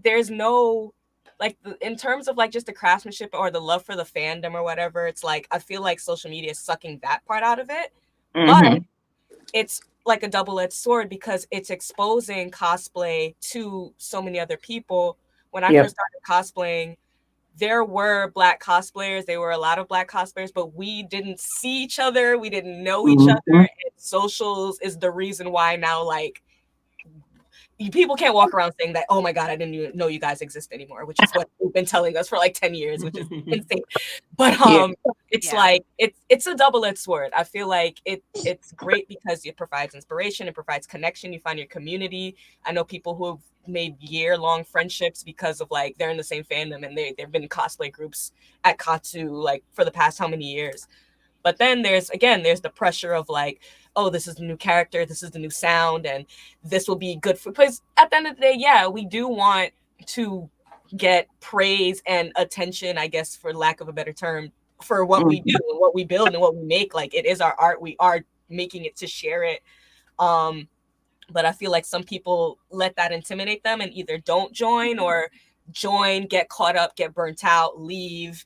there's no like in terms of like just the craftsmanship or the love for the fandom or whatever. It's like I feel like social media is sucking that part out of it. But it's like a double-edged sword because it's exposing cosplay to so many other people. When I first started cosplaying, there were Black cosplayers. There were a lot of Black cosplayers, but we didn't see each other. We didn't know each other. And socials is the reason why now, like, people can't walk around saying that, oh my God, I didn't even know you guys exist anymore, which is what they've been telling us for like 10 years, which is insane. But it's like, it's a double-edged sword. I feel like it's great because it provides inspiration, it provides connection, you find your community. I know people who have made year-long friendships because of like, they're in the same fandom and they've been in cosplay groups at Katsu like for the past how many years. But then there's the pressure of like, oh, this is the new character, this is the new sound, and this will be good for, because at the end of the day, yeah, we do want to get praise and attention, I guess, for lack of a better term, for what we do and what we build and what we make. Like, it is our art, we are making it to share it. But I feel like some people let that intimidate them and either don't join or join, get caught up, get burnt out, leave.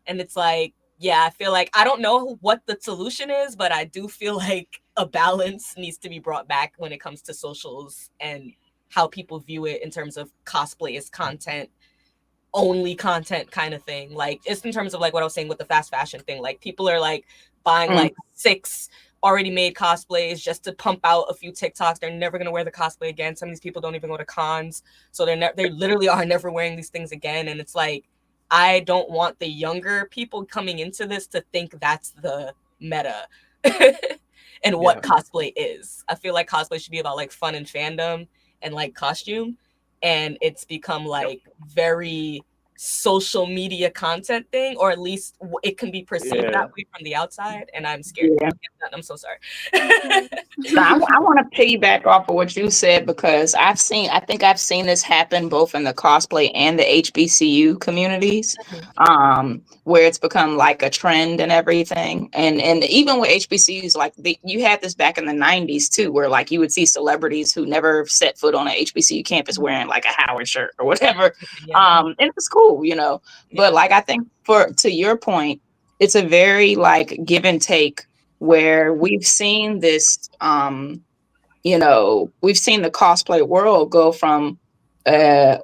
And it's like, yeah, I feel like I don't know what the solution is, but I do feel like a balance needs to be brought back when it comes to socials and how people view it in terms of cosplay as content, only content kind of thing. Like, it's in terms of like what I was saying with the fast fashion thing. Like, people are like buying like 6 already made cosplays just to pump out a few TikToks. They're never going to wear the cosplay again. Some of these people don't even go to cons. So they literally are never wearing these things again. And it's like, I don't want the younger people coming into this to think that's the meta and what cosplay is. I feel like cosplay should be about like fun and fandom and like costume. And it's become like very social media content thing, or at least it can be perceived that way from the outside, and I'm scared.
Yeah.
I'm so sorry.
So I want to piggyback off of what you said, because I think I've seen this happen both in the cosplay and the HBCU communities, where it's become like a trend and everything. And even with HBCUs, like you had this back in the 90s too, where like you would see celebrities who never set foot on an HBCU campus wearing like a Howard shirt or whatever. And it was cool, you know. But like, I think to your point, it's a very like give and take, where we've seen this, you know, we've seen the cosplay world go from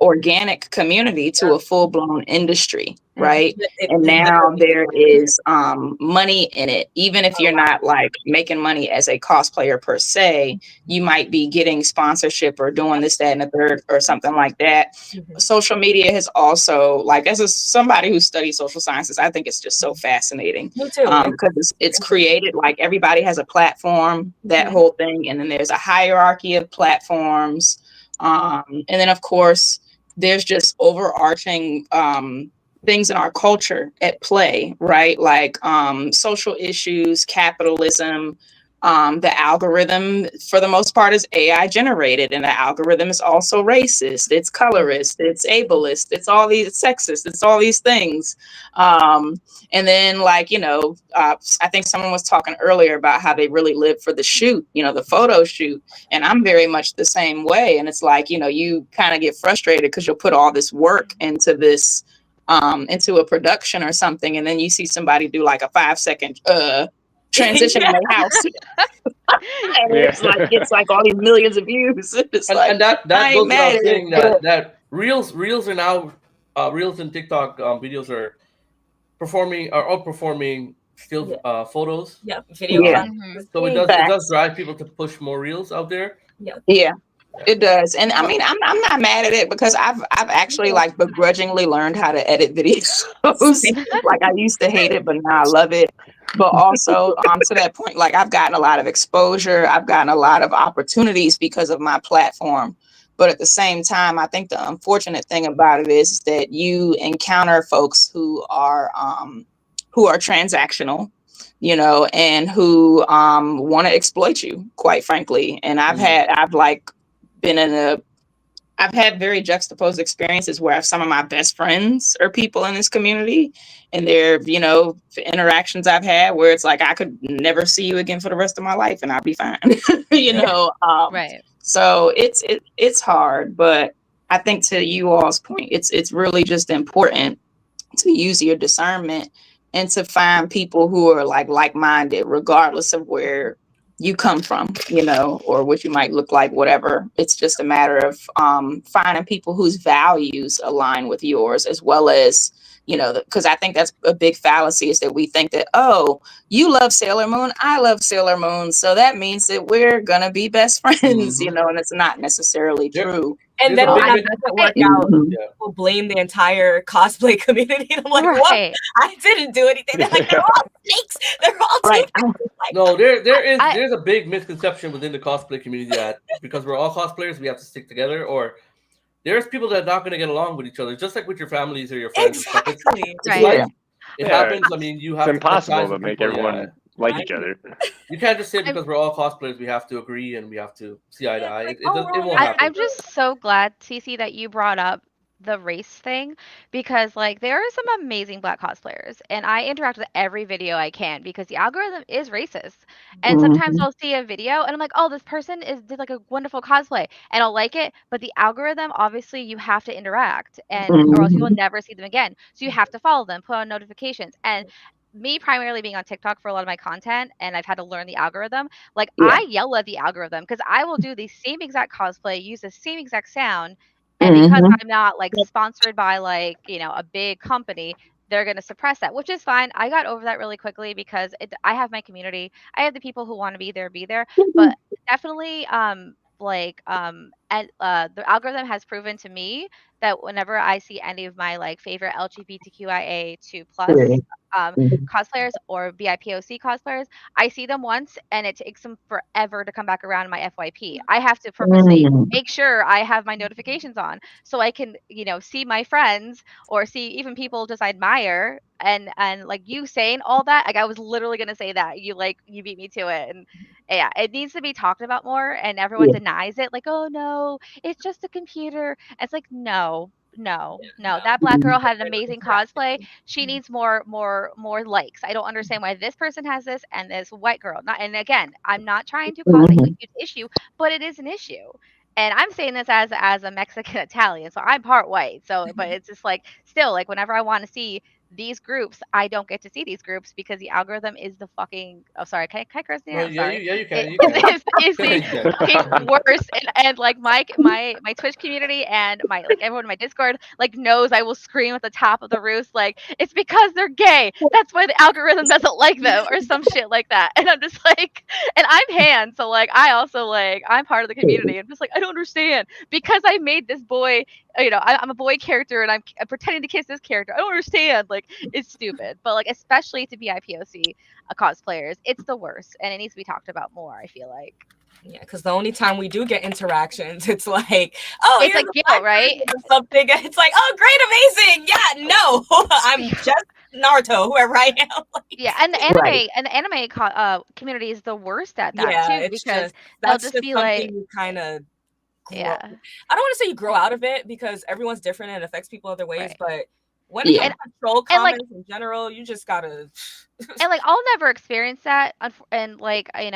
organic community to a full-blown industry, right? And now there is money in it. Even if you're not like making money as a cosplayer per se, you might be getting sponsorship or doing this, that, and the third, or something like that. Social media has also, like, somebody who studies social sciences, I think it's just so fascinating.
Me too.
Because it's created, like, everybody has a platform, that whole thing, and then there's a hierarchy of platforms. And then, of course, there's just overarching things in our culture at play, right? Like social issues, capitalism. The algorithm, for the most part, is AI generated, and the algorithm is also racist. It's colorist. It's ableist. It's all these sexist. It's all these things. And then, like, you know, I think someone was talking earlier about how they really live for the shoot, you know, the photo shoot. And I'm very much the same way. And it's like, you know, you kind of get frustrated because you'll put all this work into this, into a production or something. And then you see somebody do like a 5-second transition in their house. And it's like all these millions of views. It's
and that goes without saying that reels are now reels and TikTok videos are outperforming still photos.
Yeah, video.
So it does drive people to push more reels out there.
Yeah. It does. And I mean, I'm not mad at it, because I've actually like begrudgingly learned how to edit videos. Like, I used to hate it, but now I love it. But also to that point, like, I've gotten a lot of exposure. I've gotten a lot of opportunities because of my platform. But at the same time, I think the unfortunate thing about it is that you encounter folks who are transactional, you know, and who want to exploit you, quite frankly. And I've had very juxtaposed experiences where some of my best friends are people in this community, and they're, you know, interactions I've had where it's like, I could never see you again for the rest of my life and I'll be fine. You know?
Right.
So it's hard, but I think, to you all's point, it's really just important to use your discernment and to find people who are like-minded, regardless of where you come from, you know, or what you might look like, whatever. It's just a matter of finding people whose values align with yours, as well as, you know, because I think that's a big fallacy, is that we think that, oh, you love Sailor Moon, I love Sailor Moon, so that means that we're gonna be best friends, you know, and it's not necessarily true.
And then when that doesn't work out, people blame the entire cosplay community. And I'm like, what? I didn't do anything. They're like, they're all snakes. They're all
right.
No, there's a big misconception within the cosplay community that because we're all cosplayers, we have to stick together, or there's people that are not going to get along with each other, just like with your families or your friends.
Exactly.
It happens. I mean, you have
it's impossible to make
people,
everyone like each other.
You can't just say because we're all cosplayers, we have to agree and we have to see eye to eye. It won't happen.
I'm just so glad, Cece, that you brought up the race thing, because like there are some amazing Black cosplayers, and I interact with every video I can because the algorithm is racist. And sometimes I'll see a video and I'm like, oh, this person did like a wonderful cosplay, and I'll like it, but the algorithm, obviously you have to interact, and or else you will never see them again. So you have to follow them, put on notifications. And me primarily being on TikTok for a lot of my content, and I've had to learn the algorithm. Like I yell at the algorithm because I will do the same exact cosplay, use the same exact sound, and because I'm not like sponsored by like, you know, a big company, they're going to suppress that, which is fine. I got over that really quickly because I have my community. I have the people who want to be there, but definitely like and the algorithm has proven to me that whenever I see any of my like favorite LGBTQIA2 plus cosplayers or BIPOC cosplayers, I see them once and it takes them forever to come back around in my FYP. I have to purposely make sure I have my notifications on so I can, see my friends or see even people just I admire and like you saying all that. Like I was literally gonna say that. You beat me to it. And yeah, it needs to be talked about more and everyone denies it, like, oh no, it's just a computer. It's like no. That black girl had an amazing cosplay. She needs more likes. I don't understand why this person has this and this white girl not. And again, I'm not trying to cause a huge issue, but it is an issue. And I'm saying this as a Mexican Italian, so I'm part white. So, but it's just like still like whenever I want to see these groups, I don't get to see these groups because the algorithm is the fucking. Oh, sorry. Can I curse now?
No,
I'm sorry.
you can. You
Is the fucking worst. And like my Twitch community and my like everyone in my Discord like knows I will scream at the top of the roof like it's because they're gay. That's why the algorithm doesn't like them or some shit like that. And I'm just like, and I'm Han, so like I also like I'm part of the community. I'm just like I don't understand because I made this boy. I'm a boy character and I'm pretending to kiss this character. I don't understand. Like, it's stupid. But, like, especially to BIPOC cosplayers, it's the worst. And it needs to be talked about more, I feel like.
Yeah, because the only time we do get interactions, it's like, oh,
it's like guilt, right?
Something. It's like, oh, great, amazing. Yeah, no, I'm just Naruto, whoever I am. Like,
yeah, and the anime community is the worst at that too because they'll just be like,
you kind of.
Yeah,
I don't want to say you grow out of it because everyone's different and it affects people other ways, but when it comes to troll comments in general, you just gotta
and like I'll never experience that and like and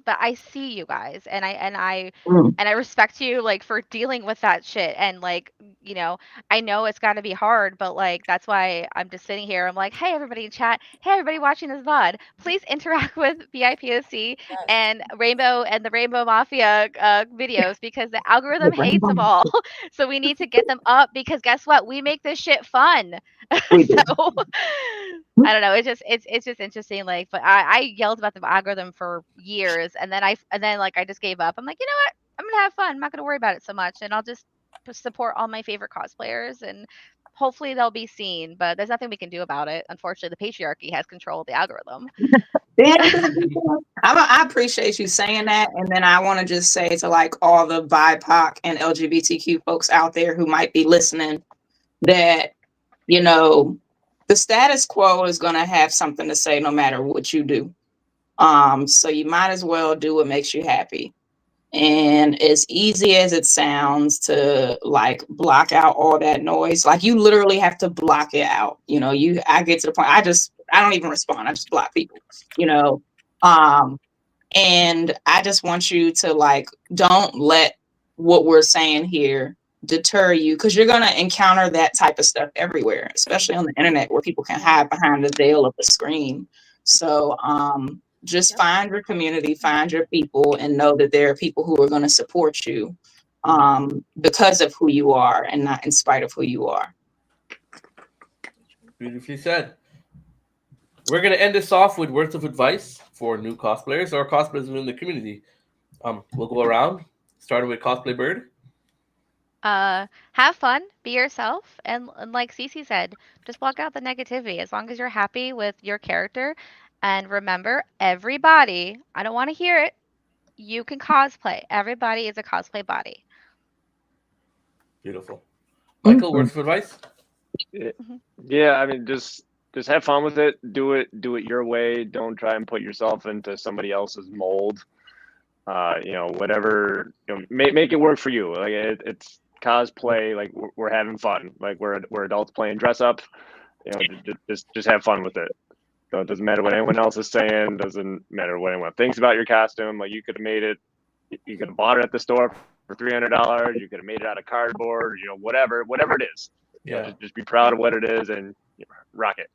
but I see you guys and I respect you like for dealing with that shit and like I know it's got to be hard but like that's why I'm just sitting here. I'm like, hey everybody in chat, hey everybody watching this VOD, please interact with BIPOC and Rainbow and the Rainbow Mafia videos because the algorithm hates them all. So we need to get them up because guess what, we make this shit fun. So I don't know. It's just interesting. Like, but I yelled about the algorithm for years, and then I just gave up. I'm like, you know what? I'm gonna have fun. I'm not gonna worry about it so much, and I'll just support all my favorite cosplayers, and hopefully they'll be seen. But there's nothing we can do about it. Unfortunately, the patriarchy has control of the algorithm.
I appreciate you saying that, and then I want to just say to like all the BIPOC and LGBTQ folks out there who might be listening that the status quo is going to have something to say no matter what you do. So you might as well do what makes you happy. And as easy as it sounds to like block out all that noise, like you literally have to block it out. I get to the point, I don't even respond. I just block people, and I just want you to like, don't let what we're saying here deter you because you're going to encounter that type of stuff everywhere, especially on the internet where people can hide behind the veil of the screen. So just find your community, find your people, and know that there are people who are going to support you because of who you are and not in spite of who you are.
Beautifully said. We're going to end this off with words of advice for new cosplayers or cosplayers within the community. We'll go around, starting with Cosplay Bird.
Have fun, be yourself, and like Cece said, just block out the negativity as long as you're happy with your character. And remember, everybody, I don't want to hear it, you can cosplay. Everybody is a cosplay body.
Beautiful. Michael, words of advice?
Yeah, I mean, just have fun with it. Do it your way. Don't try and put yourself into somebody else's mold. Whatever, make it work for you. Like it's cosplay. Like we're having fun. Like we're adults playing dress up. Just have fun with it. It doesn't matter what anyone else is saying. Doesn't matter what anyone thinks about your costume. Like you could have made it. You could have bought it at the store for $300. You could have made it out of cardboard. Whatever it is.
Yeah.
Just be proud of what it is and rock it.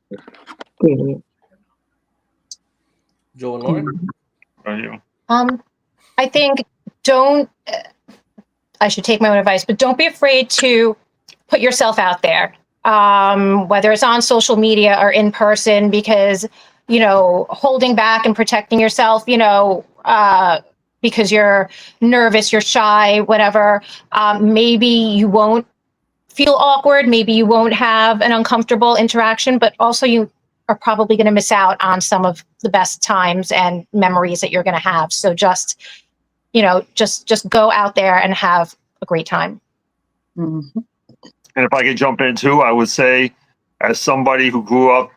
Joe and Lauren.
I think I should take my own advice, but don't be afraid to put yourself out there, whether it's on social media or in person, because, holding back and protecting yourself, because you're nervous, you're shy, whatever. Maybe you won't feel awkward. Maybe you won't have an uncomfortable interaction, but also you are probably going to miss out on some of the best times and memories that you're going to have. So just, just go out there and have a great time.
Mm-hmm.
And if I could jump in too, I would say, as somebody who grew up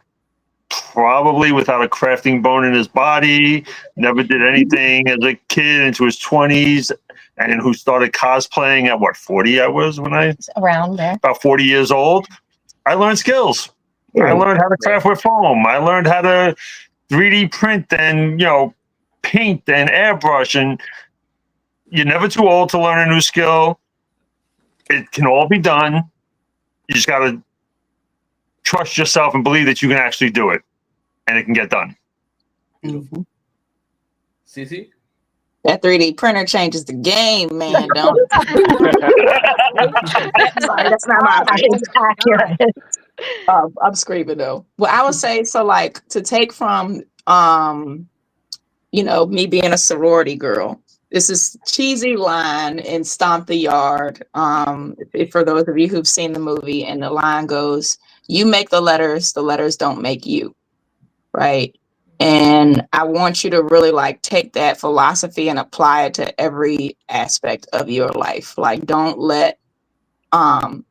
probably without a crafting bone in his body, never did anything as a kid into his 20s, and who started cosplaying at 40 I was when I
Around there.
About 40 years old, I learned skills. I learned how to craft with foam. I learned how to 3D print and, paint and airbrush. And you're never too old to learn a new skill. It can all be done. You just got to trust yourself and believe that you can actually do it, and it can get done.
Mm-hmm.
Cece?
That 3D printer changes the game, man. Don't. Sorry, that's not my opinion.
Accurate.
I'm screaming though. Well, I would say so. Like to take from, me being a sorority girl. This is cheesy line in Stomp the Yard. For those of you who've seen the movie, and the line goes, "You make the letters don't make you." Right. And I want you to really take that philosophy and apply it to every aspect of your life. Like, don't let the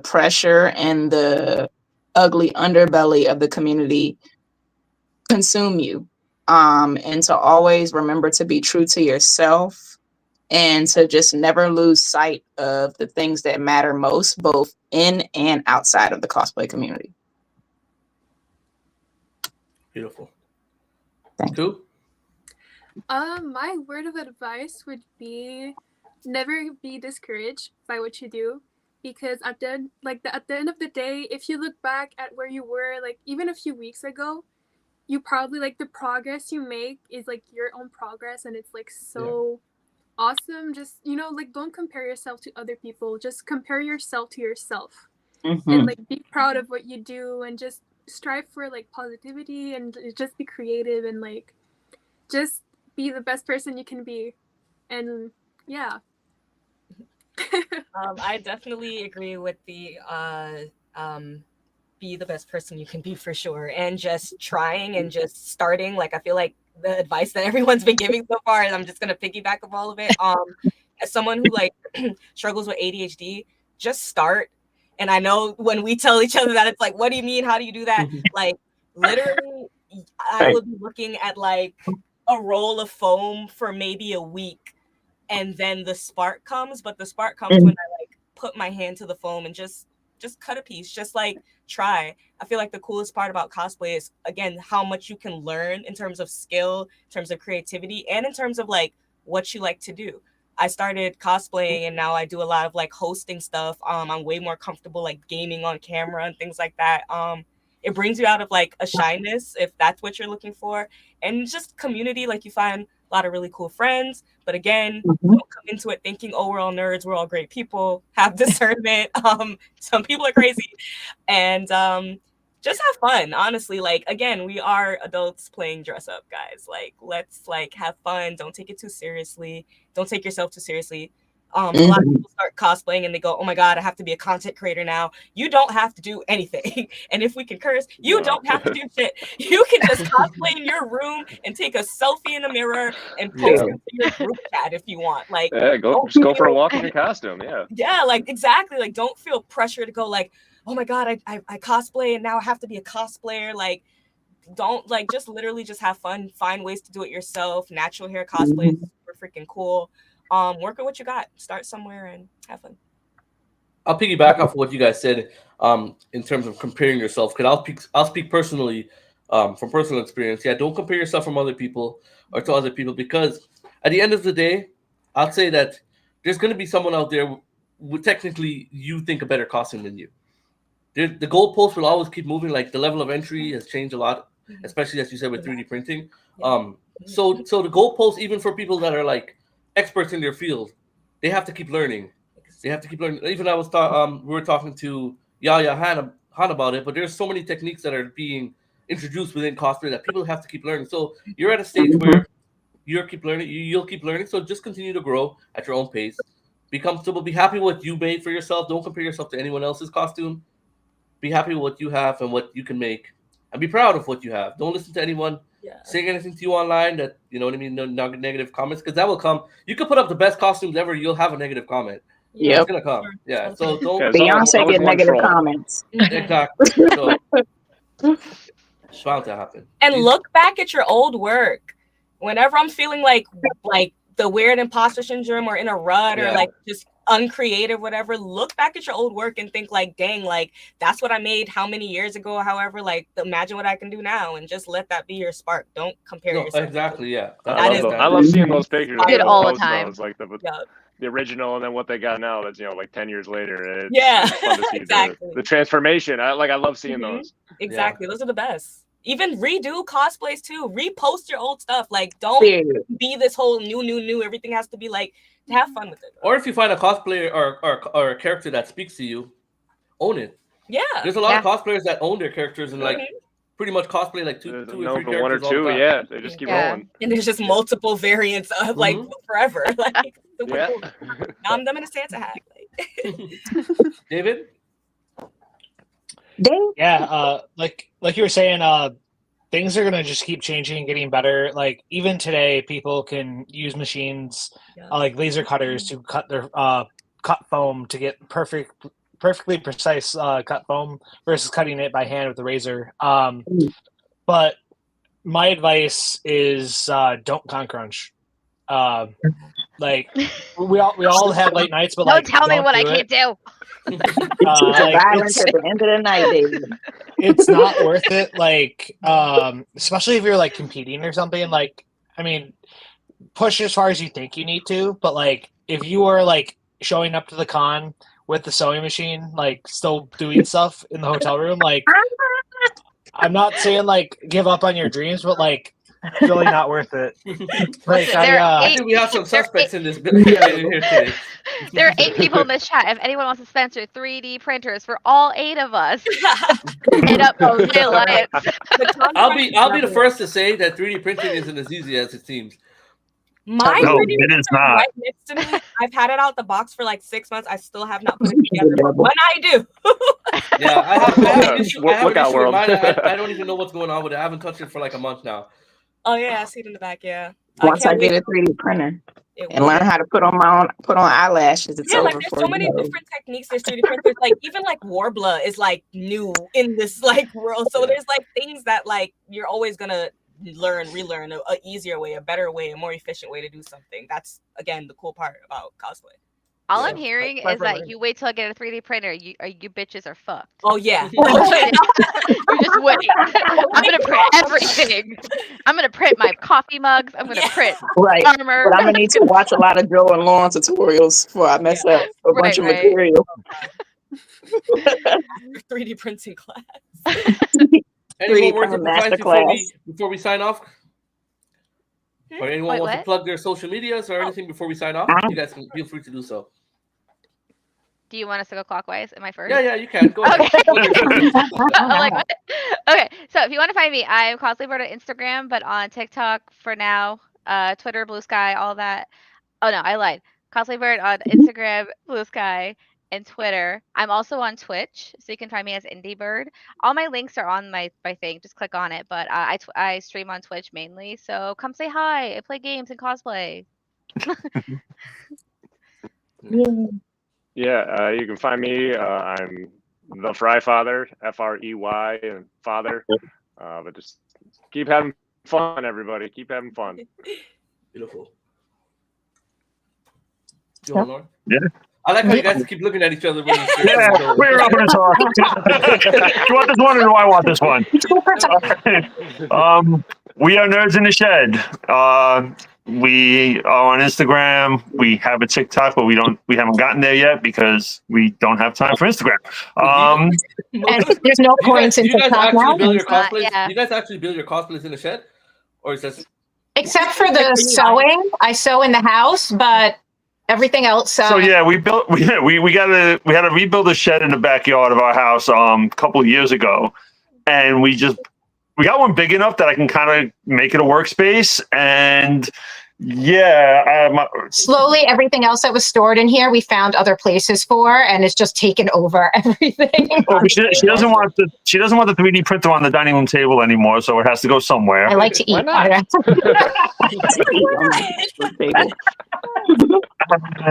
pressure and the ugly underbelly of the community consume you. And to always remember to be true to yourself, and to just never lose sight of the things that matter most, both in and outside of the cosplay community.
Beautiful.
Thank
you.
My word of advice would be never be discouraged by what you do, because at the end of the day, if you look back at where you were even a few weeks ago, you probably the progress you make is your own progress, and it's so awesome. Just don't compare yourself to other people, just compare yourself to yourself.
Mm-hmm.
And be proud of what you do, and just strive for positivity, and just be creative, and just be the best person you can be. And yeah.
I definitely agree with the be the best person you can be, for sure, and just trying and just starting. I feel like the advice that everyone's been giving so far, and I'm just gonna piggyback of all of it. As someone who struggles with ADHD, just start. And I know when we tell each other that, it's what do you mean? How do you do that? Literally, I would be looking at a roll of foam for maybe a week, and then the spark comes. But the spark comes when I put my hand to the foam and just cut a piece, just try. I feel the coolest part about cosplay is, again, how much you can learn in terms of skill, in terms of creativity, and in terms of what you like to do. I started cosplaying, and now I do a lot of hosting stuff. I'm way more comfortable gaming on camera and things like that. It brings you out of a shyness, if that's what you're looking for, and just community. You find a lot of really cool friends. But again, don't come into it thinking, oh, we're all nerds, we're all great people. Have discernment. Some people are crazy, and just have fun. Honestly, again, we are adults playing dress up, guys. Let's have fun. Don't take it too seriously. Don't take yourself too seriously. A lot of people start cosplaying and they go, oh my God, I have to be a content creator now. You don't have to do anything. And if we can curse, you don't have to do shit. You can just cosplay in your room and take a selfie in the mirror and post it to your group chat if you want.
Go for a walk in your costume. Yeah.
Yeah, exactly. Don't feel pressure to go oh my God, I cosplay and now I have to be a cosplayer. Don't just literally just have fun. Find ways to do it yourself. Natural hair cosplay is super freaking cool. Work at what you got. Start somewhere and have fun.
I'll piggyback off of what you guys said in terms of comparing yourself. Because I'll speak personally from personal experience. Yeah, don't compare yourself from other people or to other people, because at the end of the day, I'll say that there's going to be someone out there with technically you think a better costume than you. The goalpost will always keep moving. The level of entry has changed a lot, especially as you said with 3D printing. So the goalpost, even for people that are experts in their field, they have to keep learning. They have to keep learning. Even I was we were talking to Yaya Han about it, but there's so many techniques that are being introduced within cosplay that people have to keep learning. So you're at a stage where You'll keep learning. You'll keep learning. So just continue to grow at your own pace. Be comfortable. Be happy with what you made for yourself. Don't compare yourself to anyone else's costume. Be happy with what you have and what you can make, and be proud of what you have. Don't listen to anyone saying anything to you online that, you know what I mean, no negative comments, because that will come. You could put up the best costumes ever, you'll have a negative comment.
Yep.
It's gonna come. Yeah. So don't.
Beyonce get negative comments.
Exactly. So, it's bound to happen.
And look back at your old work. Whenever I'm feeling like the weird imposter syndrome or in a rut or like just uncreative, whatever, look back at your old work and think like, dang, like that's what I made how many years ago, however, like imagine what I can do now, and just let that be your spark. Don't compare yourself.
Exactly, yeah.
I love seeing those pictures.
I do it all the time.
Those, like the original and then what they got now that's, like 10 years later.
It's
fun to see
exactly.
the transformation. I love seeing those.
Exactly. Those are the best. Even redo cosplays too. Repost your old stuff. Like, don't be this whole new. Everything has to be like, have fun with it.
Or if you find a cosplayer or a character that speaks to you, own it.
Yeah.
There's a lot of cosplayers that own their characters and like pretty much cosplay like two or three characters.
One or two, they just keep rolling.
And there's just multiple variants of like forever. Like super cool. Now I'm in a Santa hat. Like.
David?
Yeah, like you were saying, things are gonna just keep changing and getting better. Like even today, people can use machines like laser cutters to cut their cut foam to get perfectly precise cut foam versus cutting it by hand with a razor. But my advice is don't con crunch. Like we all have late nights, but
don't tell me what I can't do.
Violence at the end of the night, David.
It's not worth it. Like, especially if you're like competing or something. Like, I mean, push as far as you think you need to, but like, if you are like showing up to the con with the sewing machine, like still doing stuff in the hotel room, like, I'm not saying like give up on your dreams, but like, really not worth it. Like,
I think we have some suspects in this here today.
There are 8 people in this chat. If anyone wants to sponsor 3D printers for all 8 of us, hit up Cosplay Alliance.
I'll be the first to say that 3D printing isn't as easy as it seems.
My
no, it is not.
Right next to me. I've had it out the box for like 6 months. I still have not put it together. When I do.
Yeah, I have an issue.
Look out, world.
I don't even know what's going on with it. I haven't touched it for like a month now.
Oh yeah, I see it in the back. Yeah.
Once I get a 3D printer and learn how to put on eyelashes, it's over.
Like there's so many different techniques. There's 3D printers. Like even like Warbler is like new in this like world. So there's like things that like you're always gonna relearn a easier way, a better way, a more efficient way to do something. That's again the cool part about cosplay.
All I'm hearing is that you wait till I get a 3D printer. You bitches are fucked.
Oh yeah.
You're just waiting. I'm gonna print everything. I'm gonna print my coffee mugs. I'm gonna print armor.
But I'm gonna need to watch a lot of Joe and Lauren tutorials before I mess up a bunch of material.
3D printing class.
Any more words of advice before we sign off? Or anyone wants to plug their social medias or anything before we sign off? You guys can feel free to do so.
Do you want us to go clockwise? Am I first?
Yeah, you can. Go ahead.
I'm like, what? Okay, so if you want to find me, I'm Cosplay Bird on Instagram, but on TikTok for now, Twitter, Blue Sky, all that. Oh no, I lied. Cosplay Bird on Instagram, Blue Sky, and Twitter. I'm also on Twitch, so you can find me as Indie Bird. All my links are on my thing. Just click on it. But I stream on Twitch mainly, so come say hi. I play games and cosplay.
Yeah, you can find me. I'm the Fry Father, FREY, and Father. But just keep having fun, everybody. Keep having fun.
Beautiful. You want Lauren?
Yeah.
I like how you guys keep looking at each other.
Yeah, we're up in talk. You want this one or do I want this one? We are Nerds in the Shed. We are on Instagram. We have a TikTok, but we haven't gotten there yet because we don't have time for Instagram.
And there's no points in TikTok now.
You guys actually build your cosplays in the shed, or is this?
Except for the sewing, I sew in the house, but everything else.
So yeah, we had to rebuild a shed in the backyard of our house a couple of years ago, and we we got one big enough that I can kind of make it a workspace. And yeah,
Slowly, everything else that was stored in here, we found other places for, and it's just taken over everything.
she doesn't want the 3D printer on the dining room table anymore, so it has to go somewhere.
I like to eat.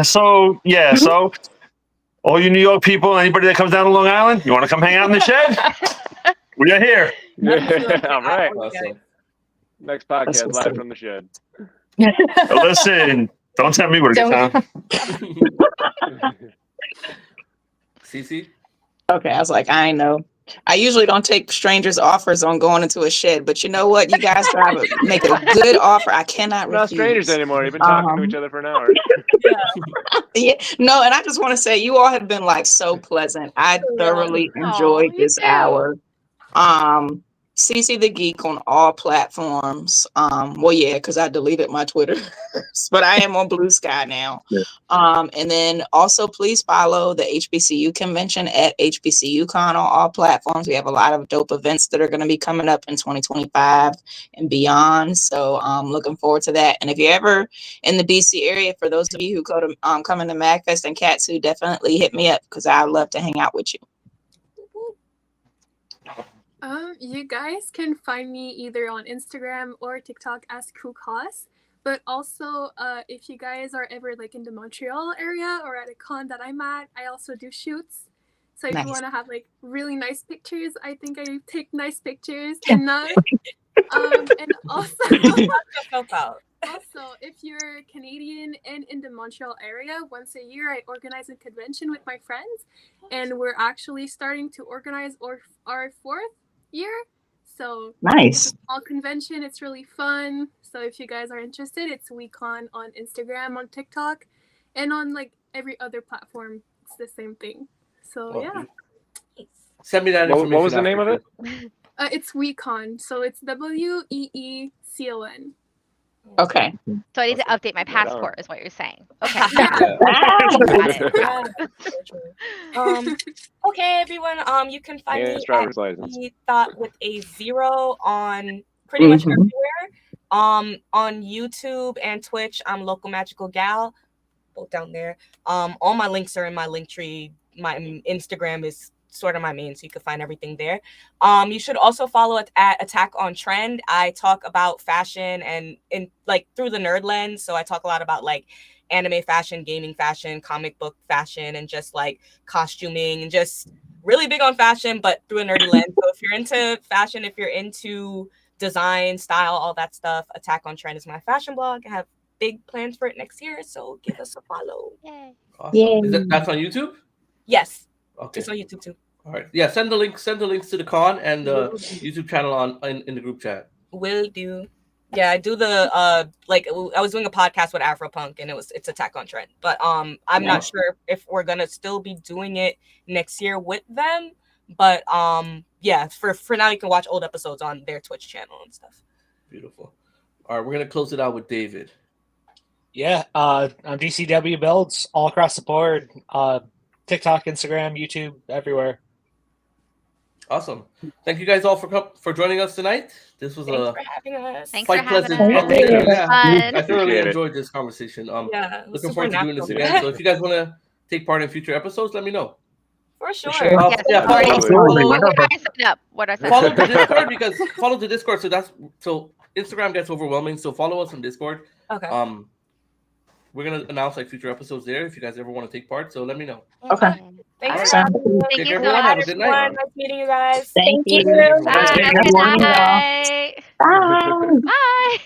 So all you New York people, anybody that comes down to Long Island, you want to come hang out in the shed? We are here.
Yeah, all right.
Awesome.
Next podcast live from the shed.
Listen, don't tell me where to get down.
CC?
Okay, I was like, I know. I usually don't take strangers' offers on going into a shed, but you know what? You guys try to make a good offer. I cannot
We're not
refuse.
strangers anymore. You've been talking to each other for an hour.
Yeah, no, and I just want to say you all have been like so pleasant. I thoroughly enjoyed this hour. CC the Geek on all platforms. Well, yeah, because I deleted my Twitter, but I am on Blue Sky now.
Yeah.
And then also please follow the HBCU convention at HBCUCon on all platforms. We have a lot of dope events that are going to be coming up in 2025 and beyond. So looking forward to that. And if you're ever in the DC area, for those of you who go to come into MagFest and Katsu, definitely hit me up because I'd love to hang out with you.
You guys can find me either on Instagram or TikTok as KuCos. But also, if you guys are ever like in the Montreal area or at a con that I'm at, I also do shoots. So if you want to have like really nice pictures, I think I take nice pictures. And and also, if you're Canadian and in the Montreal area, once a year I organize a convention with my friends, and we're actually starting to organize our fourth year. So
nice.
It's a small convention. It's really fun. So if you guys are interested, it's WeCon on Instagram, on TikTok, and on like every other platform. It's the same thing. So yeah.
Send me that information.
What was the name of it?
It's WeCon. So it's WEECON.
Okay.
So I need to update my passport, is what you're saying. Okay.
Got it. Okay, everyone. You can find me at Thought with a 0 on pretty much everywhere. On YouTube and Twitch, I'm Local Magical Gal, both down there. All my links are in my link tree. My Instagram is sort of my main, so you can find everything there. You should also follow it at Attack on Trend. I talk about fashion and in like through the nerd lens. So I talk a lot about like anime fashion, gaming fashion, comic book fashion, and just like costuming, and just really big on fashion, but through a nerdy lens. So if you're into fashion, if you're into design, style, all that stuff, Attack on Trend is my fashion blog. I have big plans for it next year, so give us a follow.
Yay.
Awesome. That's on YouTube?
Yes.
Okay.
It's on YouTube too.
All right. Yeah, send the links to the con and the YouTube channel in the group chat.
Will do. Yeah, I do the like I was doing a podcast with Afropunk and it's Attack on Trend. But I'm not sure if we're gonna still be doing it next year with them. But yeah, for now you can watch old episodes on their Twitch channel and stuff.
Beautiful. All right, we're gonna close it out with David.
Yeah, I'm DCW builds all across the board. TikTok, Instagram, YouTube, everywhere.
Awesome. Thank you guys all for joining us tonight. This was
Thanks for having us.
quite pleasant. I thoroughly enjoyed this conversation. Looking forward to doing this again. So if you guys want to take part in future episodes, let me know.
For sure.
Follow the Discord follow the Discord. So Instagram gets overwhelming. So follow us on Discord.
Okay.
We're gonna announce like future episodes there if you guys ever want to take part. So let me know.
Okay.
Thanks.
Thank you, everyone. Have a good night.
Nice meeting you guys.
Thank you.
Bye. Bye.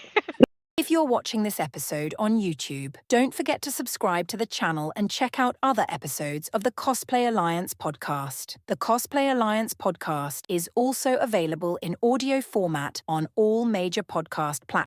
If you're watching this episode on YouTube, don't forget to subscribe to the channel and check out other episodes of the Cosplay Alliance Podcast. The Cosplay Alliance Podcast is also available in audio format on all major podcast platforms.